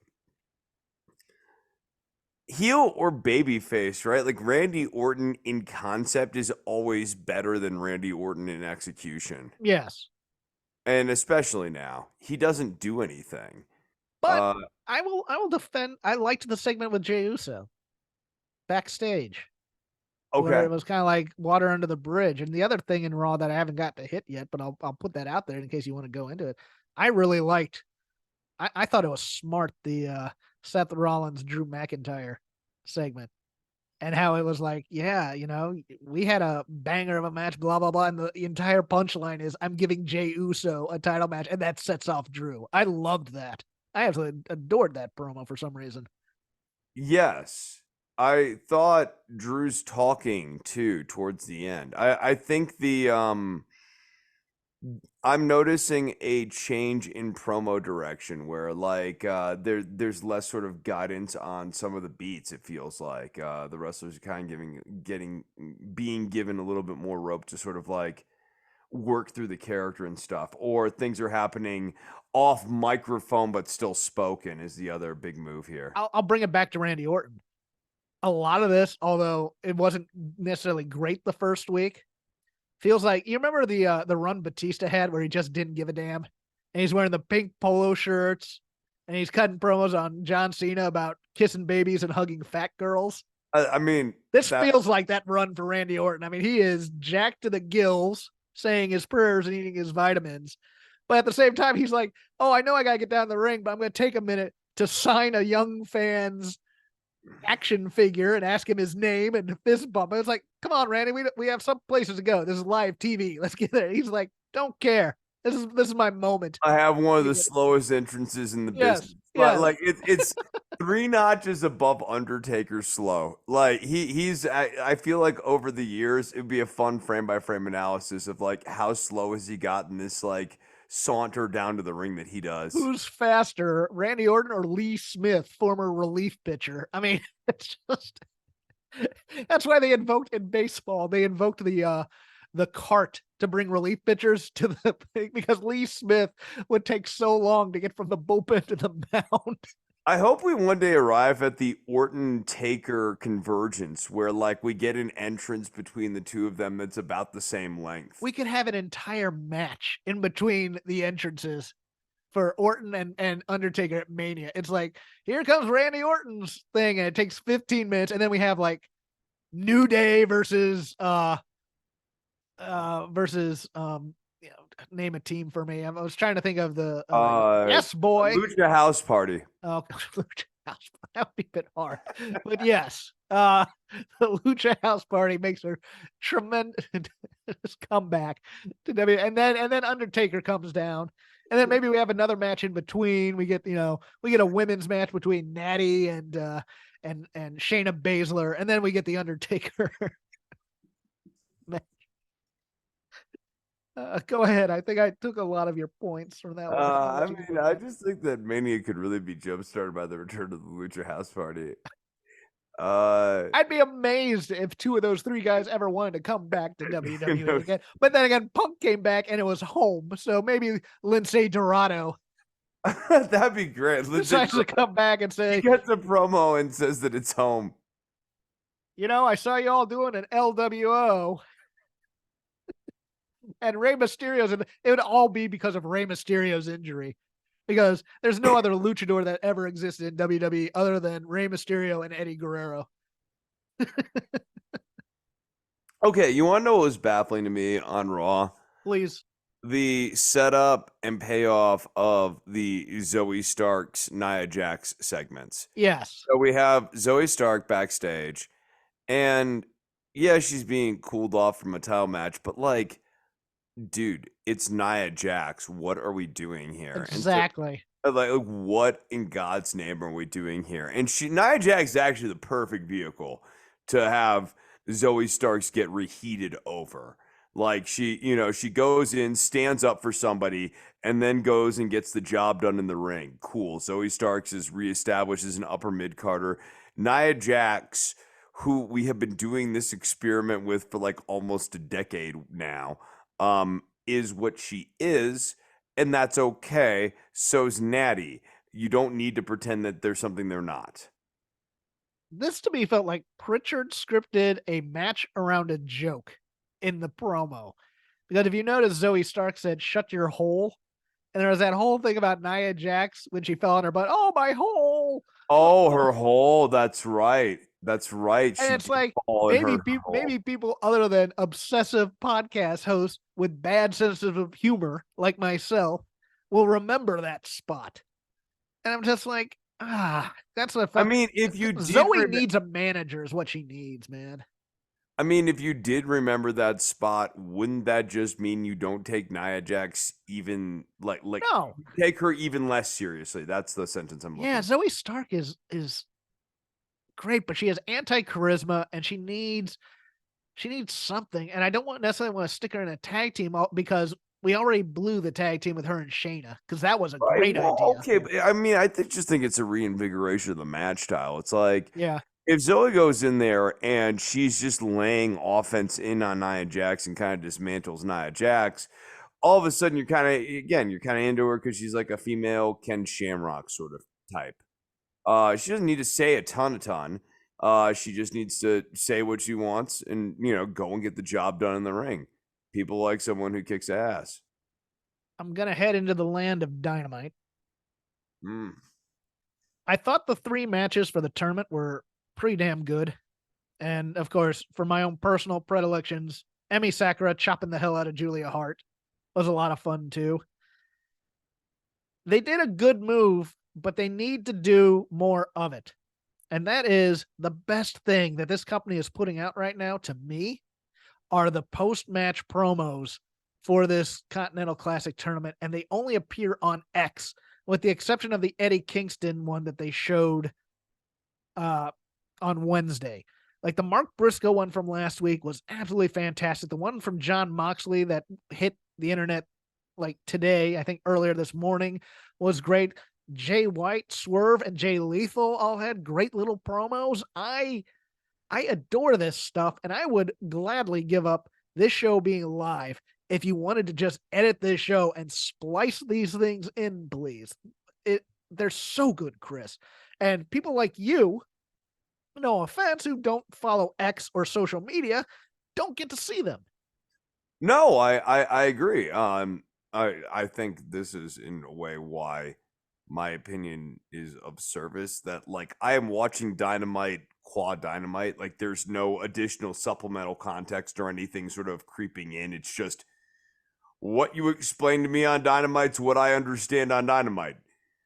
heel or babyface, right? Like Randy Orton in concept is always better than Randy Orton in execution. Yes. And especially now, he doesn't do anything. But Uh, I will defend. I liked the segment with Jey Uso backstage, where okay. it was kind of like water under the bridge. And the other thing in Raw that I haven't got to hit yet, but I'll put that out there in case you want to go into it. I really liked. I thought it was smart, the Seth Rollins Drew McIntyre segment, and how it was like, yeah, we had a banger of a match, blah blah blah, and the entire punchline is I'm giving Jey Uso a title match, and that sets off Drew. I loved that. I absolutely adored that promo for some reason. Yes. I thought Drew's talking too towards the end. I think I'm noticing a change in promo direction where like there's less sort of guidance on some of the beats. It feels like the wrestlers are kind of being given a little bit more rope to sort of like work through the character and stuff, or things are happening off microphone but still spoken is the other big move here. I'll bring it back to Randy Orton. A lot of this, although it wasn't necessarily great the first week, feels like you remember the run Batista had where he just didn't give a damn, and he's wearing the pink polo shirts, and he's cutting promos on John Cena about kissing babies and hugging fat girls. I mean, This feels like that run for Randy Orton. I mean, he is jacked to the gills, saying his prayers and eating his vitamins, but at the same time, he's like, "Oh, I know I gotta get down the ring, but I'm gonna take a minute to sign a young fan's action figure and ask him his name and fist bump." It's like, come on, Randy, we have some places to go. This is live TV. Let's get there. He's like, don't care. This is my moment. I have one of the slowest entrances in the business. Yes. Like it's 3 notches above Undertaker slow. Like I feel like over the years it'd be a fun frame by frame analysis of like how slow has he gotten this like saunter down to the ring that he does. Who's faster, Randy Orton or Lee Smith, former relief pitcher? I mean, it's just that's why they invoked in baseball. They invoked the cart to bring relief pitchers to the thing because Lee Smith would take so long to get from the bullpen to the mound. I hope we one day arrive at the Orton Taker convergence where like we get an entrance between the two of them that's about the same length. We could have an entire match in between the entrances for Orton and Undertaker at Mania. It's like, here comes Randy Orton's thing, and it takes 15 minutes, and then we have like New Day versus versus name a team for me. I was trying to think of the Uh, yes boy. Lucha House Party. Oh, Lucha House. That would be a bit hard, but yes, the Lucha House Party makes a tremendous comeback to W, and then Undertaker comes down, and then maybe we have another match in between. We get a women's match between Natty and Shayna Baszler, and then we get the Undertaker. Go ahead. I think I took a lot of your points from that one. I mean, I just think that Mania could really be jump started by the return of the Lucha House Party. I'd be amazed if two of those three guys ever wanted to come back to WWE know, again. But then again, Punk came back and it was home. So maybe Lindsay Dorado that'd be great. decides to come back and say, he gets a promo and says that it's home. I saw you all doing an LWO. And Rey Mysterio's, and it would all be because of Rey Mysterio's injury. Because there's no other luchador that ever existed in WWE other than Rey Mysterio and Eddie Guerrero. Okay, you want to know what was baffling to me on Raw? Please. The setup and payoff of the Zoe Stark's Nia Jax segments. Yes. So we have Zoe Stark backstage, and yeah, she's being cooled off from a title match, but like, dude, it's Nia Jax. What are we doing here? Exactly. And so, like, what in God's name are we doing here? And Nia Jax is actually the perfect vehicle to have Zoe Starks get reheated over. Like, she goes in, stands up for somebody, and then goes and gets the job done in the ring. Cool. Zoe Starks is reestablished as an upper mid-carder. Nia Jax, who we have been doing this experiment with for like almost a decade now, is what she is, and that's okay. So's Natty. You don't need to pretend that there's something they're not. This to me felt like Pritchard scripted a match around a joke in the promo. Because if you notice, Zoe Stark said, "Shut your hole." And there was that whole thing about Nia Jax when she fell on her butt. Oh, my hole. Oh, her hole. That's right. That's right. And She it's did like, fall in her hole. maybe people other than obsessive podcast hosts with bad senses of humor, like myself, will remember that spot. And I'm just like, that's what I mean, if you did Zoe needs a manager is what she needs, man. I mean, if you did remember that spot, wouldn't that just mean you don't take Nia Jax even like No. take her even less seriously? That's the sentence I'm looking Yeah, for. Zoe Stark is great, but she has anti-charisma and she needs something. And I don't necessarily want to stick her in a tag team because we already blew the tag team with her and Shayna because that was a great idea. Okay, but I mean, I just think it's a reinvigoration of the match style. It's like, yeah, if Zoe goes in there and she's just laying offense in on Nia Jax and kind of dismantles Nia Jax, all of a sudden you're kind of into her because she's like a female Ken Shamrock sort of type. She doesn't need to say a ton. She just needs to say what she wants and go and get the job done in the ring. People like someone who kicks ass. I'm gonna head into the land of Dynamite. Mm. I thought the 3 matches for the tournament were pretty damn good. And of course, for my own personal predilections, Emi Sakura chopping the hell out of Julia Hart was a lot of fun too. They did a good move, but they need to do more of it. And that is the best thing that this company is putting out right now to me are the post-match promos for this Continental Classic tournament. And they only appear on X with the exception of the Eddie Kingston one that they showed on Wednesday. Like the Mark Briscoe one from last week was absolutely fantastic. The one from John Moxley that hit the internet like today, I think earlier this morning, was great. Jay White, Swerve, and Jay Lethal all had great little promos. I adore this stuff, and I would gladly give up this show being live if you wanted to just edit this show and splice these things in, please. They're so good, Chris. And people like you, no offense, who don't follow X or social media, don't get to see them. No, I agree. I think this is in a way why my opinion is of service, that like I am watching Dynamite Quad Dynamite. Like there's no additional supplemental context or anything sort of creeping in. It's just what you explained to me on Dynamite's what I understand on Dynamite.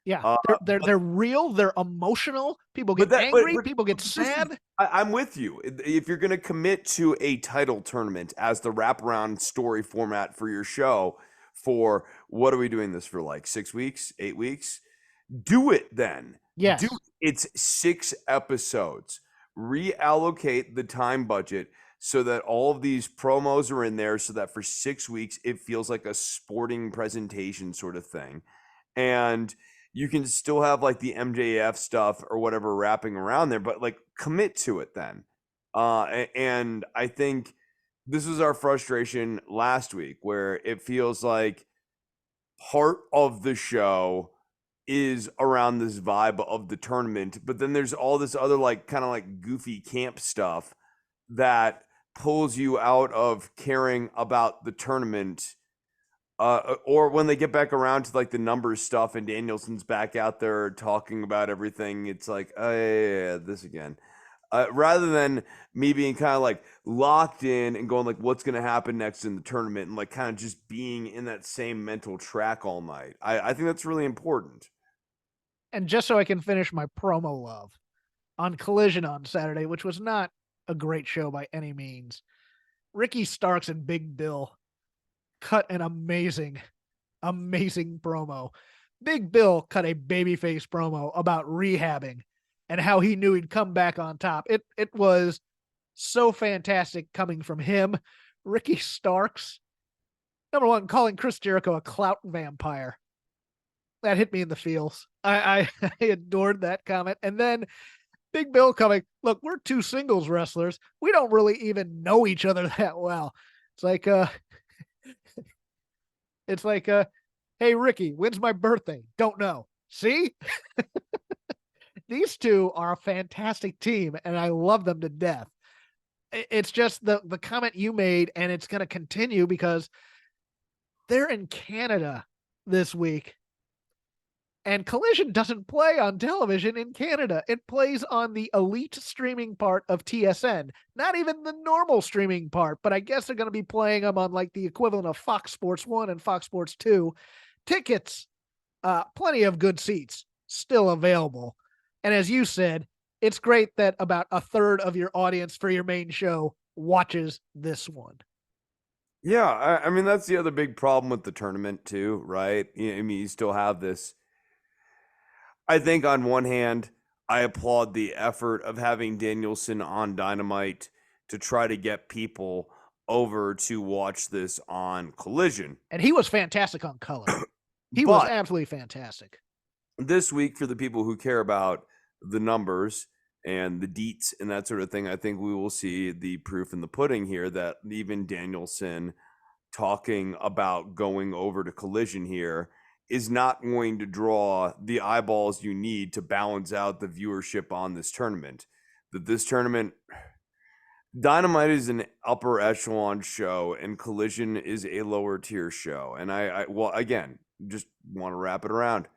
Yeah, Uh, they're real. They're emotional. People but get that, angry. but People get this is, sad. I'm with you. If you're going to commit to a title tournament as the wraparound story format for your show, for what are we doing this for, like 6 weeks, 8 weeks? Do it then. Yes, It's 6 episodes. Reallocate the time budget so that all of these promos are in there so that for 6 weeks it feels like a sporting presentation sort of thing. And you can still have like the MJF stuff or whatever wrapping around there, but like commit to it then. And I think this was our frustration last week where it feels like part of the show is around this vibe of the tournament, but then there's all this other like kind of like goofy camp stuff that pulls you out of caring about the tournament. Or when they get back around to like the numbers stuff and Danielson's back out there talking about everything, it's like, oh yeah, this again. Rather than me being kind of like locked in and going like, what's going to happen next in the tournament, and like kind of just being in that same mental track all night. I think that's really important. and just so I can finish my promo love on Collision on Saturday, which was not a great show by any means. Ricky Starks and Big Bill cut an amazing promo. Big Bill cut a babyface promo about rehabbing and how he knew he'd come back on top. It was so fantastic coming from him. Ricky Starks, number one, calling Chris Jericho a clout vampire. That hit me in the feels. I adored that comment. And then Big Bill coming, look, we're two singles wrestlers. We don't really even know each other that well. It's like, hey, Ricky, when's my birthday? Don't know. See? These two are a fantastic team, and I love them to death. It's just the comment you made, and it's going to continue because they're in Canada this week. And Collision doesn't play on television in Canada. It plays on the elite streaming part of TSN, not even the normal streaming part, but I guess they're going to be playing them on like the equivalent of Fox Sports 1 and Fox Sports 2. Tickets, plenty of good seats still available. And as you said, it's great that about a third of your audience for your main show watches this one. Yeah, I mean, that's the other big problem with the tournament too, right? I mean, you still have this. I think on one hand, I applaud the effort of having Danielson on Dynamite to try to get people over to watch this on Collision. And he was fantastic on Color. He was absolutely fantastic. This week, for the people who care about the numbers and the deets and that sort of thing, I think we will see the proof in the pudding here that even Danielson talking about going over to Collision here is not going to draw the eyeballs you need to balance out the viewership on this tournament. That this tournament, Dynamite is an upper echelon show and Collision is a lower tier show. And I well, again, just want to wrap it around.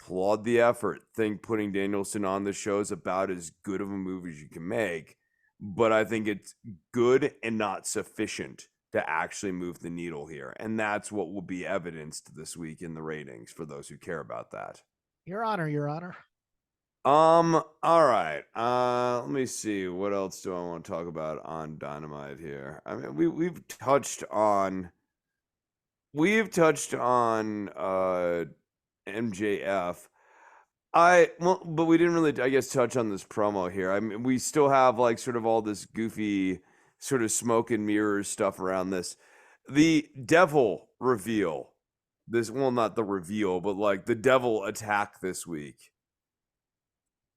Applaud the effort. Think putting Danielson on the show is about as good of a move as you can make. But I think it's good and not sufficient to actually move the needle here. And that's what will be evidenced this week in the ratings for those who care about that. Your Honor, Your Honor. All right. Let me see. What else do I want to talk about on Dynamite here? I mean, we've touched on MJF. But we didn't really, I guess, touch on this promo here. I mean, we still have like sort of all this goofy sort of smoke and mirrors stuff around this. The devil reveal, not the reveal, but like the devil attack this week.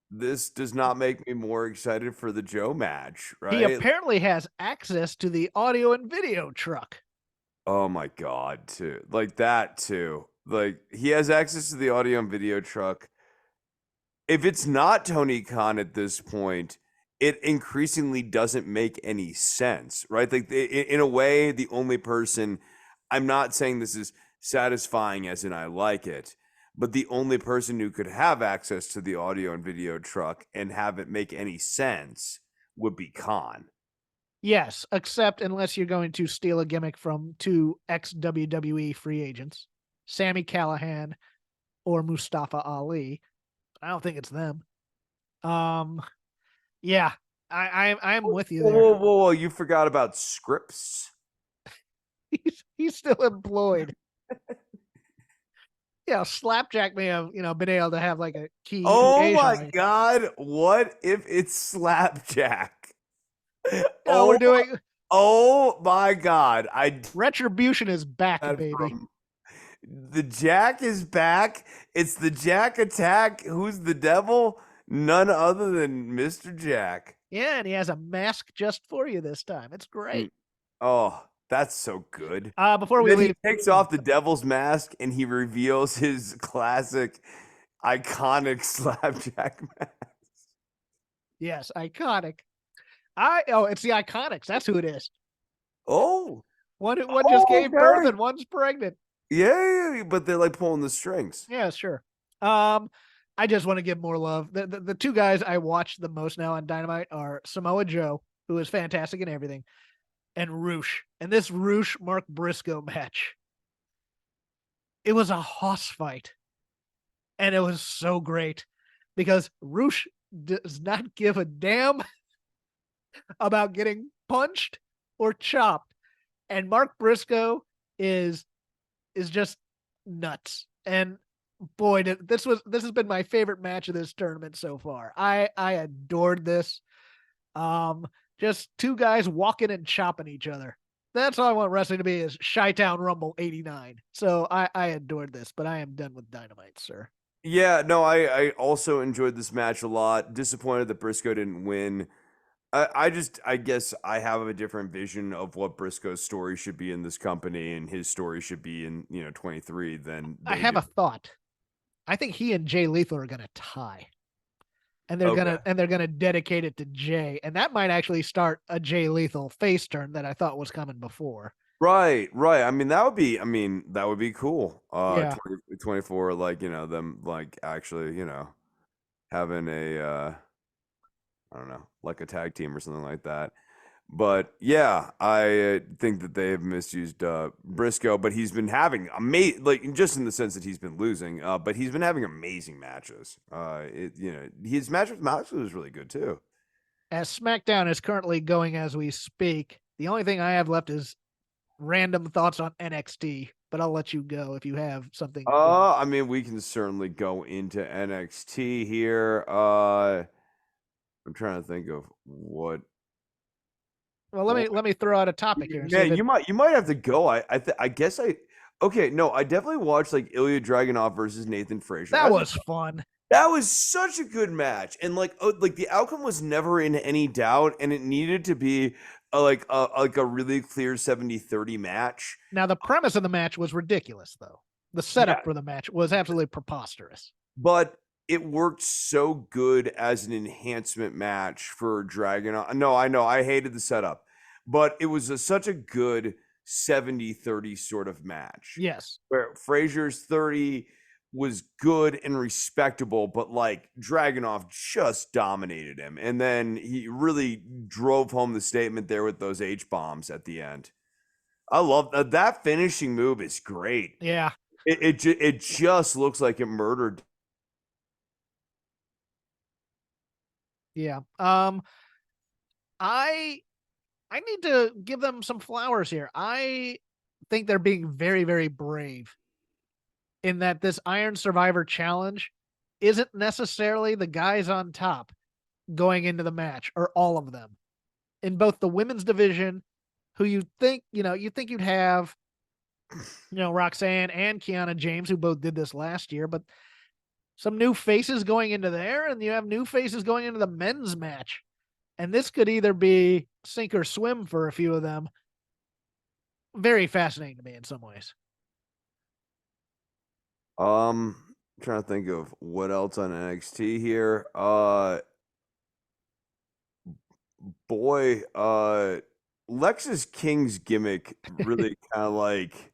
This does not make me more excited for the Joe match, right? He apparently has access to the audio and video truck. Oh my God, too. Like that too. Like he has access to the audio and video truck. If it's not Tony Khan at this point, it increasingly doesn't make any sense, right? Like in a way, the only person, I'm not saying this is satisfying as in I like it, but the only person who could have access to the audio and video truck and have it make any sense would be Khan. Yes, except unless you're going to steal a gimmick from two ex-WWE free agents, Sami Callihan or Mustafa Ali. I don't think it's them. Um, yeah, I'm with you Whoa, there. whoa, whoa, whoa, you forgot about Scripps? He's still employed. Yeah, Slapjack may have, been able to have like a key Oh my occasionally. God, what if it's Slapjack? Yeah, we're Oh, doing oh my God, Retribution is back, that baby. from the Jack is back. It's the Jack attack. Who's the devil? None other than Mr. Jack. Yeah, and he has a mask just for you this time. It's Mm. great. Oh, that's so good. Before And we then he leave, takes off the devil's mask and he reveals his classic, iconic Slapjack mask. yes, iconic. It's the Iconics. That's who it is. Oh, One just oh, gave birth okay. and one's pregnant. Yeah, but they're like pulling the strings. Yeah, sure. Um, I just want to give more love. The two guys I watch the most now on Dynamite are Samoa Joe, who is fantastic in everything, and Roosh. And this Roosh Mark Briscoe match, it was a hoss fight, and it was so great because Roosh does not give a damn about getting punched or chopped, and Mark Briscoe is just nuts. And boy, this has been my favorite match of this tournament so far. I adored this. Just two guys walking and chopping each other. That's all I want wrestling to be is Chi-Town Rumble 89. So I adored this, but I am done with Dynamite, sir. Yeah, no, I also enjoyed this match a lot. Disappointed that Briscoe didn't win. I guess I have a different vision of what Briscoe's story should be in this company and his story should be in, 23 than I they have do. a thought. I think he and Jay Lethal are gonna tie. And Okay. they're gonna dedicate it to Jay. And that might actually start a Jay Lethal face turn that I thought was coming before. Right, right. That would be cool. Yeah. 24, like, them like actually, having I don't know, like a tag team or something like that. But yeah, I think that they have misused Briscoe, but he's been having amazing, like just in the sense that he's been losing, but he's been having amazing matches. His match with Moxley was really good too. As SmackDown is currently going as we speak, the only thing I have left is random thoughts on NXT, but I'll let you go if you have something. We can certainly go into NXT here. I'm trying to think of what. Well, let me throw out a topic here and see if Man, it. you might have to go. I guess I. Okay, no, I definitely watched like Ilya Dragunov versus Nathan Fraser. That was fun. That was such a good match, and like the outcome was never in any doubt, and it needed to be a really clear 70-30 match. Now the premise of the match was ridiculous, though. The setup for the match was absolutely preposterous. But it worked so good as an enhancement match for Dragunov. No, I know I hated the setup, but it was such a good 70-30 sort of match. Yes. Where Fraser's 30 was good and respectable, but like Dragunov just dominated him. And then he really drove home the statement there with those H bombs at the end. I love that finishing move is great. Yeah. It just looks like it murdered. Yeah. I need to give them some flowers here. I think they're being very, very brave in that this Iron Survivor challenge isn't necessarily the guys on top going into the match or all of them. In both the women's division, who you think you'd have, Roxanne and Kiana James, who both did this last year, but some new faces going into there, and you have new faces going into the men's match. And this could either be sink or swim for a few of them. Very fascinating to me in some ways. Trying to think of what else on NXT here. Boy, Lexus King's gimmick really kind of like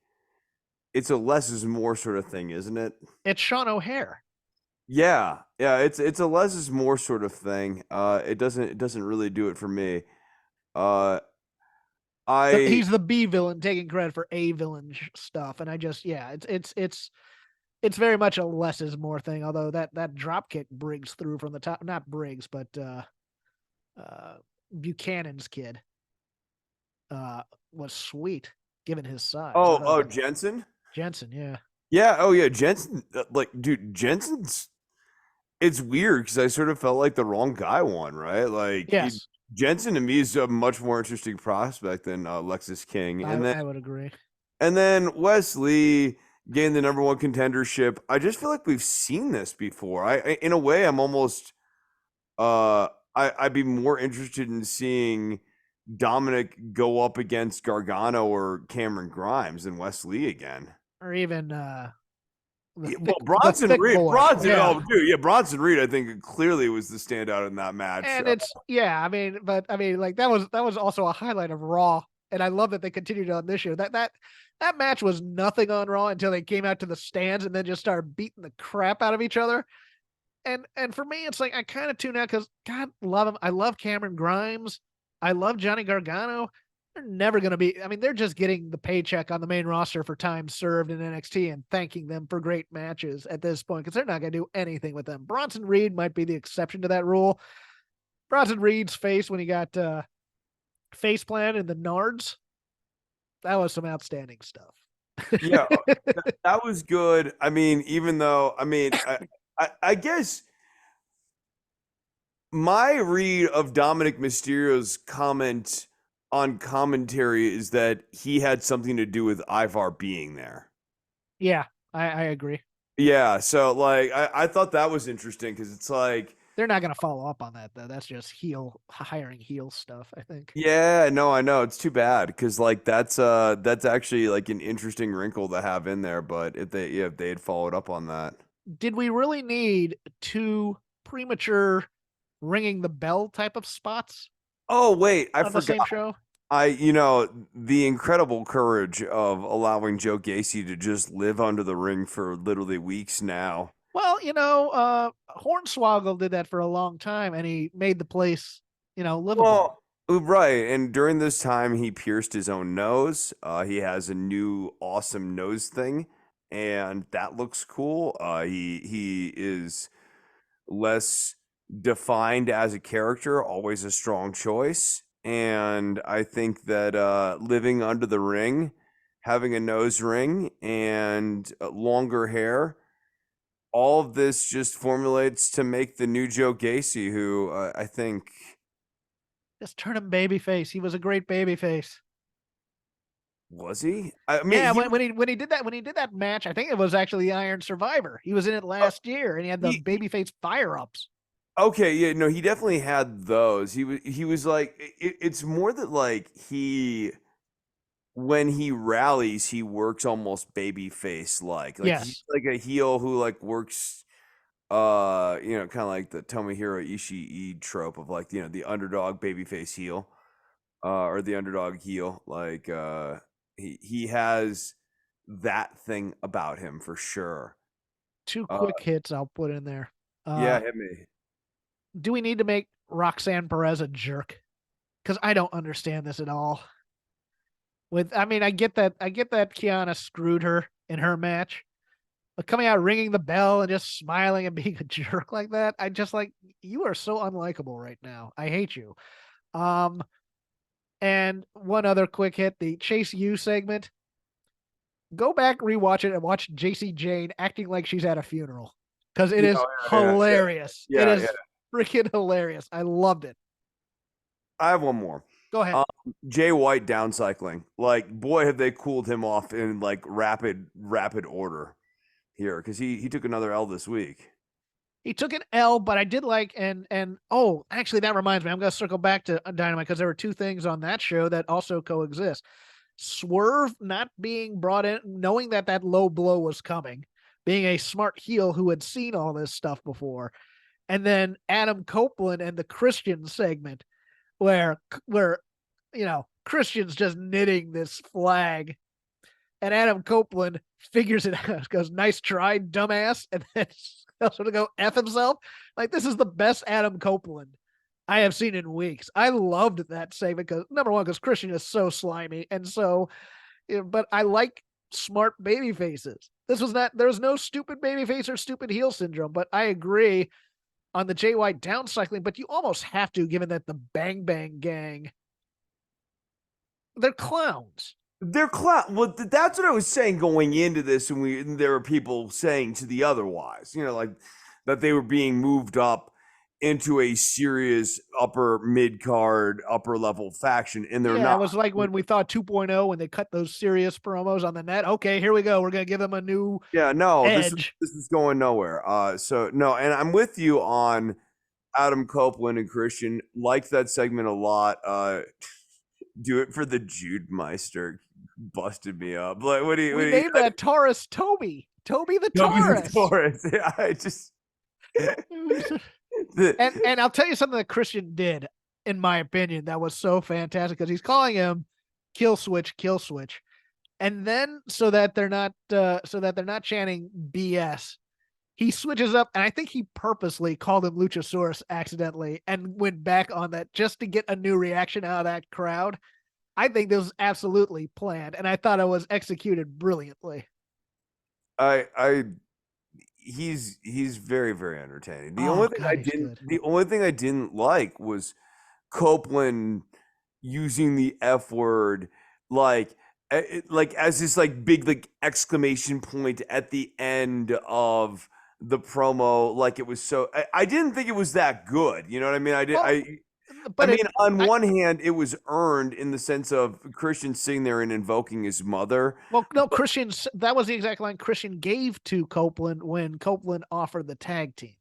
it's a less is more sort of thing, isn't it? It's Sean O'Hare. Yeah, yeah, it's a less is more sort of thing. It doesn't really do it for me. Uh, I He's the B villain taking credit for A villain stuff, and I just it's very much a less is more thing. Although that drop kick Briggs threw from the top, not Briggs, but uh, Buchanan's kid was sweet given his size. oh Jensen. Jensen, yeah, Yeah, oh yeah, Jensen. Like, dude, Jensen's. It's weird because I sort of felt like the wrong guy won, right? yes, Jensen to me is a much more interesting prospect than Lexus King, I would agree. and then Wesley gained the number one contendership. I just feel like we've seen this before. In a way, I'm almost I'd be more interested in seeing Dominic go up against Gargano or Cameron Grimes than Wesley again. Or even Bronson thick Reed, boy. Bronson, Yeah. oh dude, yeah, Bronson Reed, I think clearly was the standout in that match. And it's like that was also a highlight of Raw, and I love that they continued on this year. That match was nothing on Raw until they came out to the stands and then just started beating the crap out of each other. And for me, it's like I kind of tune out because God love him. I love Cameron Grimes. I love Johnny Gargano. They're never going to be. I mean, they're just getting the paycheck on the main roster for time served in NXT and thanking them for great matches at this point because they're not going to do anything with them. Bronson Reed might be the exception to that rule. Bronson Reed's face when he got face plant in the Nards, that was some outstanding stuff. Yeah, that was good. I mean, even though I guess my read of Dominic Mysterio's comment on commentary is that he had something to do with Ivar being there. Yeah, I agree. Yeah, so like I thought that was interesting because it's like they're not going to follow up on that though. That's just hiring heel stuff, I think. Yeah, no, I know. It's too bad because like that's actually like an interesting wrinkle to have in there. But if they had followed up on that, did we really need two premature ringing the bell type of spots? Oh wait, I on forgot. The same show? The incredible courage of allowing Joe Gacy to just live under the ring for literally weeks now. Well, Hornswoggle did that for a long time, and he made the place, livable. Well, right, and during this time, he pierced his own nose. He has a new awesome nose thing, and that looks cool. He is less defined as a character, always a strong choice. And I think that living under the ring, having a nose ring, and longer hair, all of this just formulates to make the new Joe Gacy, who I think just turn him babyface. He was a great babyface. Was he? I mean, yeah. When he did that match, I think it was actually the Iron Survivor. He was in it last year, and he had the babyface fire ups. Okay, yeah, no, he definitely had those. He was like, it's more that like when he rallies, he works almost babyface like yes. He's like a heel who like works, kind of like the Tomohiro Ishii trope of like the underdog babyface heel, or the underdog heel. Like he has that thing about him for sure. Two quick hits I'll put in there. Yeah, hit me. Do we need to make Roxanne Perez a jerk? Because I don't understand this at all. I get that Kiana screwed her in her match, but coming out ringing the bell and just smiling and being a jerk like that, I just like, you are so unlikable right now. I hate you. And one other quick hit, the Chase U segment. Go back, rewatch it, and watch JC Jane acting like she's at a funeral. Because it is hilarious. Yeah, it is freaking hilarious. I loved it. I have one more. Go ahead. Jay White downcycling. Like, boy, have they cooled him off in like rapid order here, because he took another L this week. He took an L, but I did like and actually that reminds me, I'm gonna circle back to Dynamite because there were two things on that show that also coexist. Swerve not being brought in, knowing that low blow was coming, being a smart heel who had seen all this stuff before, and then Adam Copeland and the Christian segment where Christian's just knitting this flag, and Adam Copeland figures it out, goes, "Nice try, dumbass," and then tells him to go F himself. Like, this is the best Adam Copeland I have seen in weeks. I loved that segment because, number one, because Christian is so slimy, and so, but I like smart baby faces. This was not, there was no stupid baby face or stupid heel syndrome, but I agree on the Jay White downcycling, but you almost have to, given that the Bang Bang Gang, they're clowns. They're Well, that's what I was saying going into this, and there were people saying to the otherwise, like that they were being moved up into a serious upper mid card, upper level faction, and they're not. It was like when we thought 2.0 when they cut those serious promos on the net. Okay, here we go. We're gonna give them a new edge. This is going nowhere. So no, and I'm with you on Adam Copeland and Christian. Liked that segment a lot. Do it for the Jude Meister. Busted me up. Like, what do you? We named that Taurus Toby. Toby the Taurus. Taurus. Yeah, I just. and I'll tell you something that Christian did, in my opinion, that was so fantastic, because he's calling him kill switch, and then so that they're not chanting BS, he switches up, and I think he purposely called him Luchasaurus accidentally and went back on that just to get a new reaction out of that crowd. I think this was absolutely planned, and I thought it was executed brilliantly. He's very, very entertaining. The only thing I didn't like was Copeland using the F word like as this like big like exclamation point at the end of the promo. Like, it was so I didn't think it was that good. You know what I mean? On one hand, it was earned in the sense of Christian sitting there and invoking his mother. Well, no, that was the exact line Christian gave to Copeland when Copeland offered the tag team.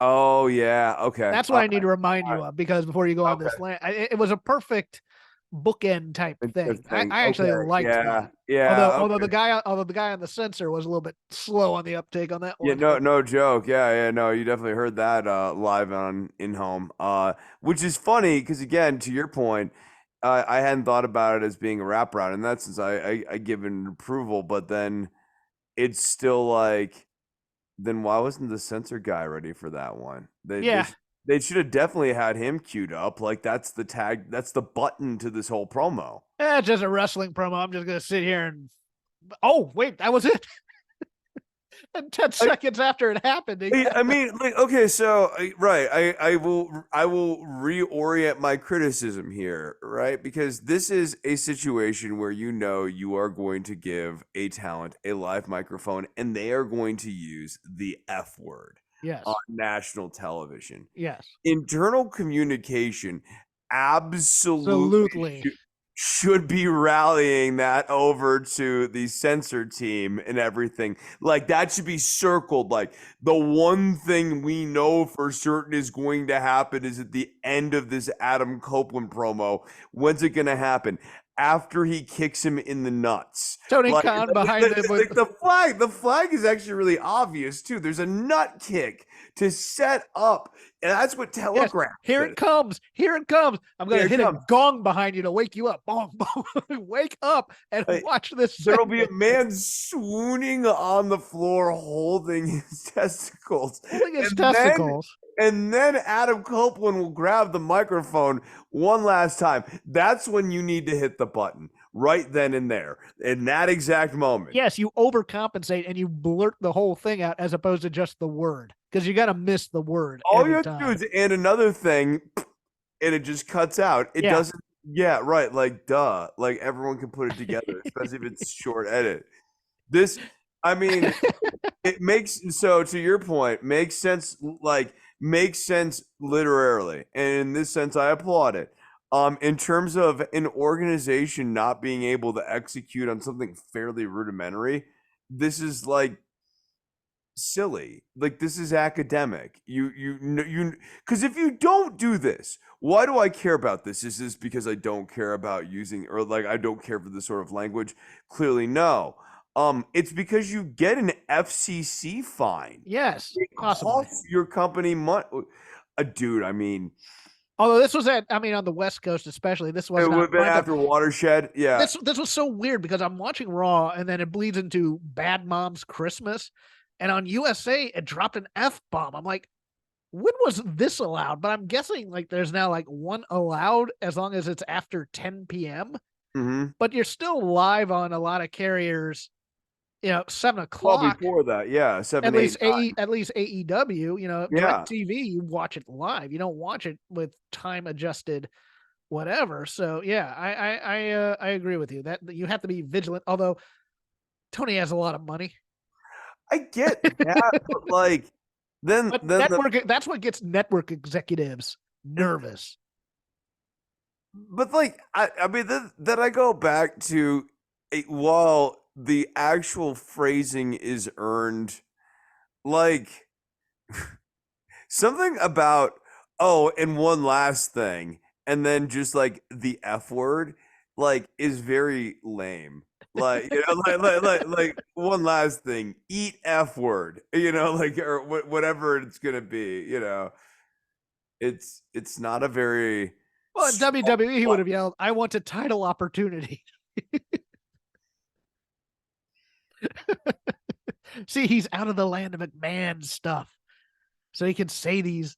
Oh, yeah. Okay. That's what I need to remind you of, because before you go on this land, it was a perfect bookend type thing. I actually liked that. Yeah. Although the guy on the censor was a little bit slow on the uptake on that one. Yeah, no joke. Yeah, no, you definitely heard that live on In Home. Which is funny because, again, to your point, I hadn't thought about it as being a wraparound. In that sense, I give it approval, but then it's still like, then why wasn't the censor guy ready for that one? They should have definitely had him queued up. Like, that's the tag, that's the button to this whole promo. It's just a wrestling promo. I'm just gonna sit here and, oh wait, that was it. And 10 seconds after it happened, I mean, like, okay, so right, I will reorient my criticism here, right? Because this is a situation where you are going to give a talent a live microphone, and they are going to use the F word. Yes. On national television. Yes. Internal communication absolutely should be rallying that over to the censor team and everything. Like, that should be circled. Like, the one thing we know for certain is going to happen is at the end of this Adam Copeland promo. When's it going to happen? After he kicks him in the nuts. Tony Khan behind him. The flag is actually really obvious too. There's a nut kick to set up, and that's what telegraphed. Yes, here it comes. I'm going to hit a gong behind you to wake you up. Bong, bong. Wake up and watch this. There'll be a man swooning on the floor holding his testicles. And then Adam Copeland will grab the microphone one last time. That's when you need to hit the button, right then and there, in that exact moment. Yes, you overcompensate and you blurt the whole thing out as opposed to just the word, because you got to miss the word. All you have to do is add another thing, and it just cuts out. It doesn't. Yeah, right. Like, duh. Like, everyone can put it together, especially if it's short edit. This, I mean, it makes, so to your point, makes sense. Like, makes sense literally, and in this sense I applaud it. In terms of an organization not being able to execute on something fairly rudimentary, this is like silly. Like, this is academic. You because if you don't do this, why do I care about this? Is this because I don't care about using, or like I don't care for this sort of language? Clearly no. It's because you get an FCC fine. Yes, it costs your company money. Dude, I mean, Although this was on the West Coast especially, this was It would not have been prime time. after Watershed. Yeah. This was so weird because I'm watching Raw and then it bleeds into Bad Moms Christmas, and on USA it dropped an F bomb. I'm like, when was this allowed? But I'm guessing like there's now like one allowed as long as it's after 10 p.m. Mm-hmm. But you're still live on a lot of carriers, 7 Well, o'clock. before that, yeah, 7, At 8, least AEW, yeah. DirecTV, you watch it live. You don't watch it with time adjusted whatever. So yeah, I agree with you that you have to be vigilant. Although Tony has a lot of money, I get that, but like then but then the that's what gets network executives nervous. but like I mean then I go back to while the actual phrasing is earned, like something about and one last thing, and then just like the F word, like is very lame. Like like one last thing, eat F word, like or whatever it's gonna be, it's not a very Well, in WWE, he would have yelled, "I want a title opportunity." See, he's out of the land of McMahon stuff, so he can say these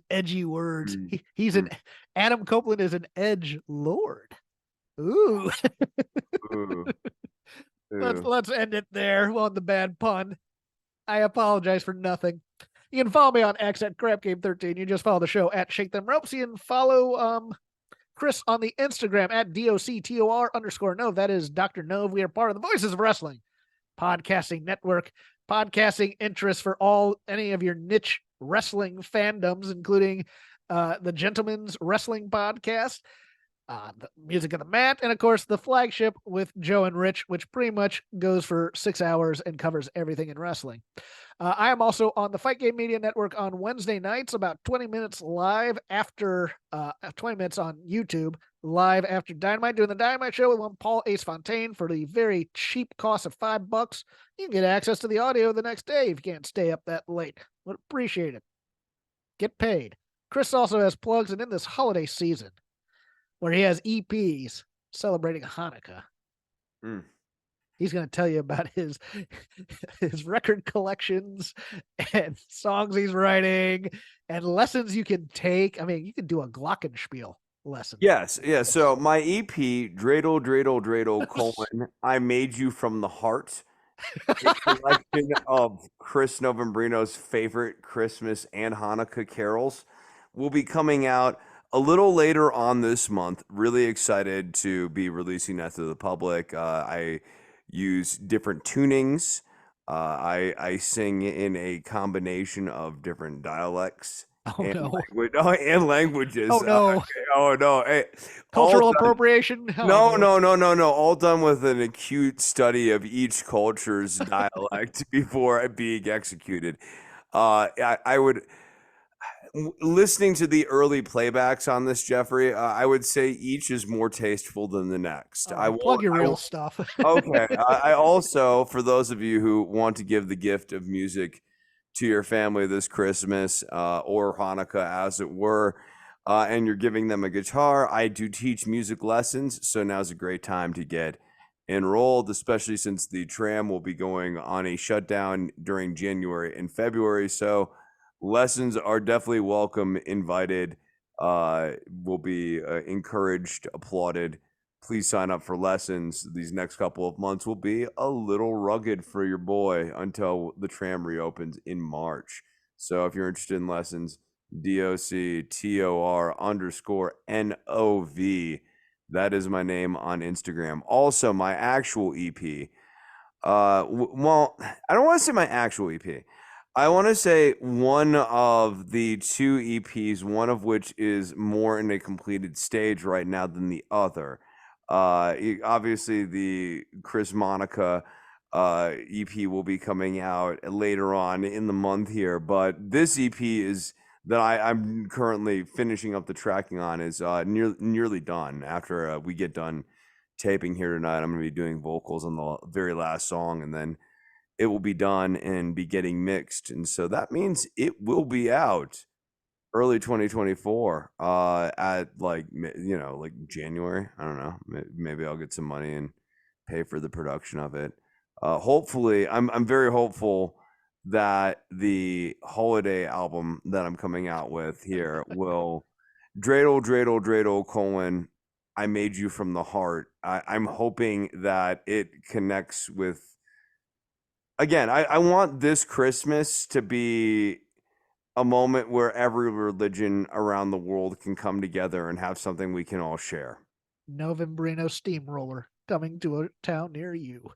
edgy words. He's an Adam Copeland is an edge lord. Ooh. Ooh. Let's end it there on the bad pun. I apologize for nothing. You can follow me on X at CrapGame13. You just follow the show at Shake Them Ropes. You can follow Chris on the Instagram at DOCTOR_Nove. That is Dr. Nove. We are part of the Voices of Wrestling podcasting network, podcasting interests for any of your niche wrestling fandoms, including the Gentleman's Wrestling Podcast, the Music of the Mat, and of course the flagship with Joe and Rich, which pretty much goes for 6 hours and covers everything in wrestling. I am also on the Fight Game Media Network on Wednesday nights, about 20 minutes live after 20 minutes on YouTube, live after Dynamite, doing the Dynamite show with one Paul Ace Fontaine for the very cheap cost of $5. You can get access to the audio the next day if you can't stay up that late. Would appreciate it. Get paid. Chris also has plugs, and in this holiday season, where he has EPs celebrating Hanukkah. He's going to tell you about his record collections and songs he's writing and lessons you can take. I mean, you can do a glockenspiel lesson. Yes, yeah. So my EP, Dreidel, I Made You from the Heart, a collection of Chris Novembrino's favorite Christmas and Hanukkah carols, will be coming out a little later on this month. Really excited to be releasing that to the public. I use different tunings. I sing in a combination of different dialects and languages. Oh no! Oh no! Hey, cultural appropriation? No. All done with an acute study of each culture's dialect before being executed. I would. Listening to the early playbacks on this, Jeffrey, I would say each is more tasteful than the next. Plug your real stuff. Okay. I also, for those of you who want to give the gift of music to your family this Christmas or Hanukkah, as it were, and you're giving them a guitar, I do teach music lessons. So now's a great time to get enrolled, especially since the tram will be going on a shutdown during January and February. So lessons are definitely welcome, invited, will be encouraged, applauded. Please sign up for lessons. These next couple of months will be a little rugged for your boy until the tram reopens in March. So if you're interested in lessons, DOCTOR_NOV. That is my name on Instagram. Also, my actual EP. Well, I don't want to say my actual EP. I want to say one of the two EPs, one of which is more in a completed stage right now than the other. Obviously, the Chris Monica EP will be coming out later on in the month here, but this EP is that I'm currently finishing up the tracking on is nearly done. After we get done taping here tonight, I'm going to be doing vocals on the very last song, and then it will be done and be getting mixed. And so that means it will be out early 2024 at like like January. I don't know, maybe I'll get some money and pay for the production of it. Hopefully I'm very hopeful that the holiday album that I'm coming out with here will dreidel dreidel dreidel : I made you from the heart. I'm hoping that it connects with, again, I want this Christmas to be a moment where every religion around the world can come together and have something we can all share. Novembrino steamroller coming to a town near you.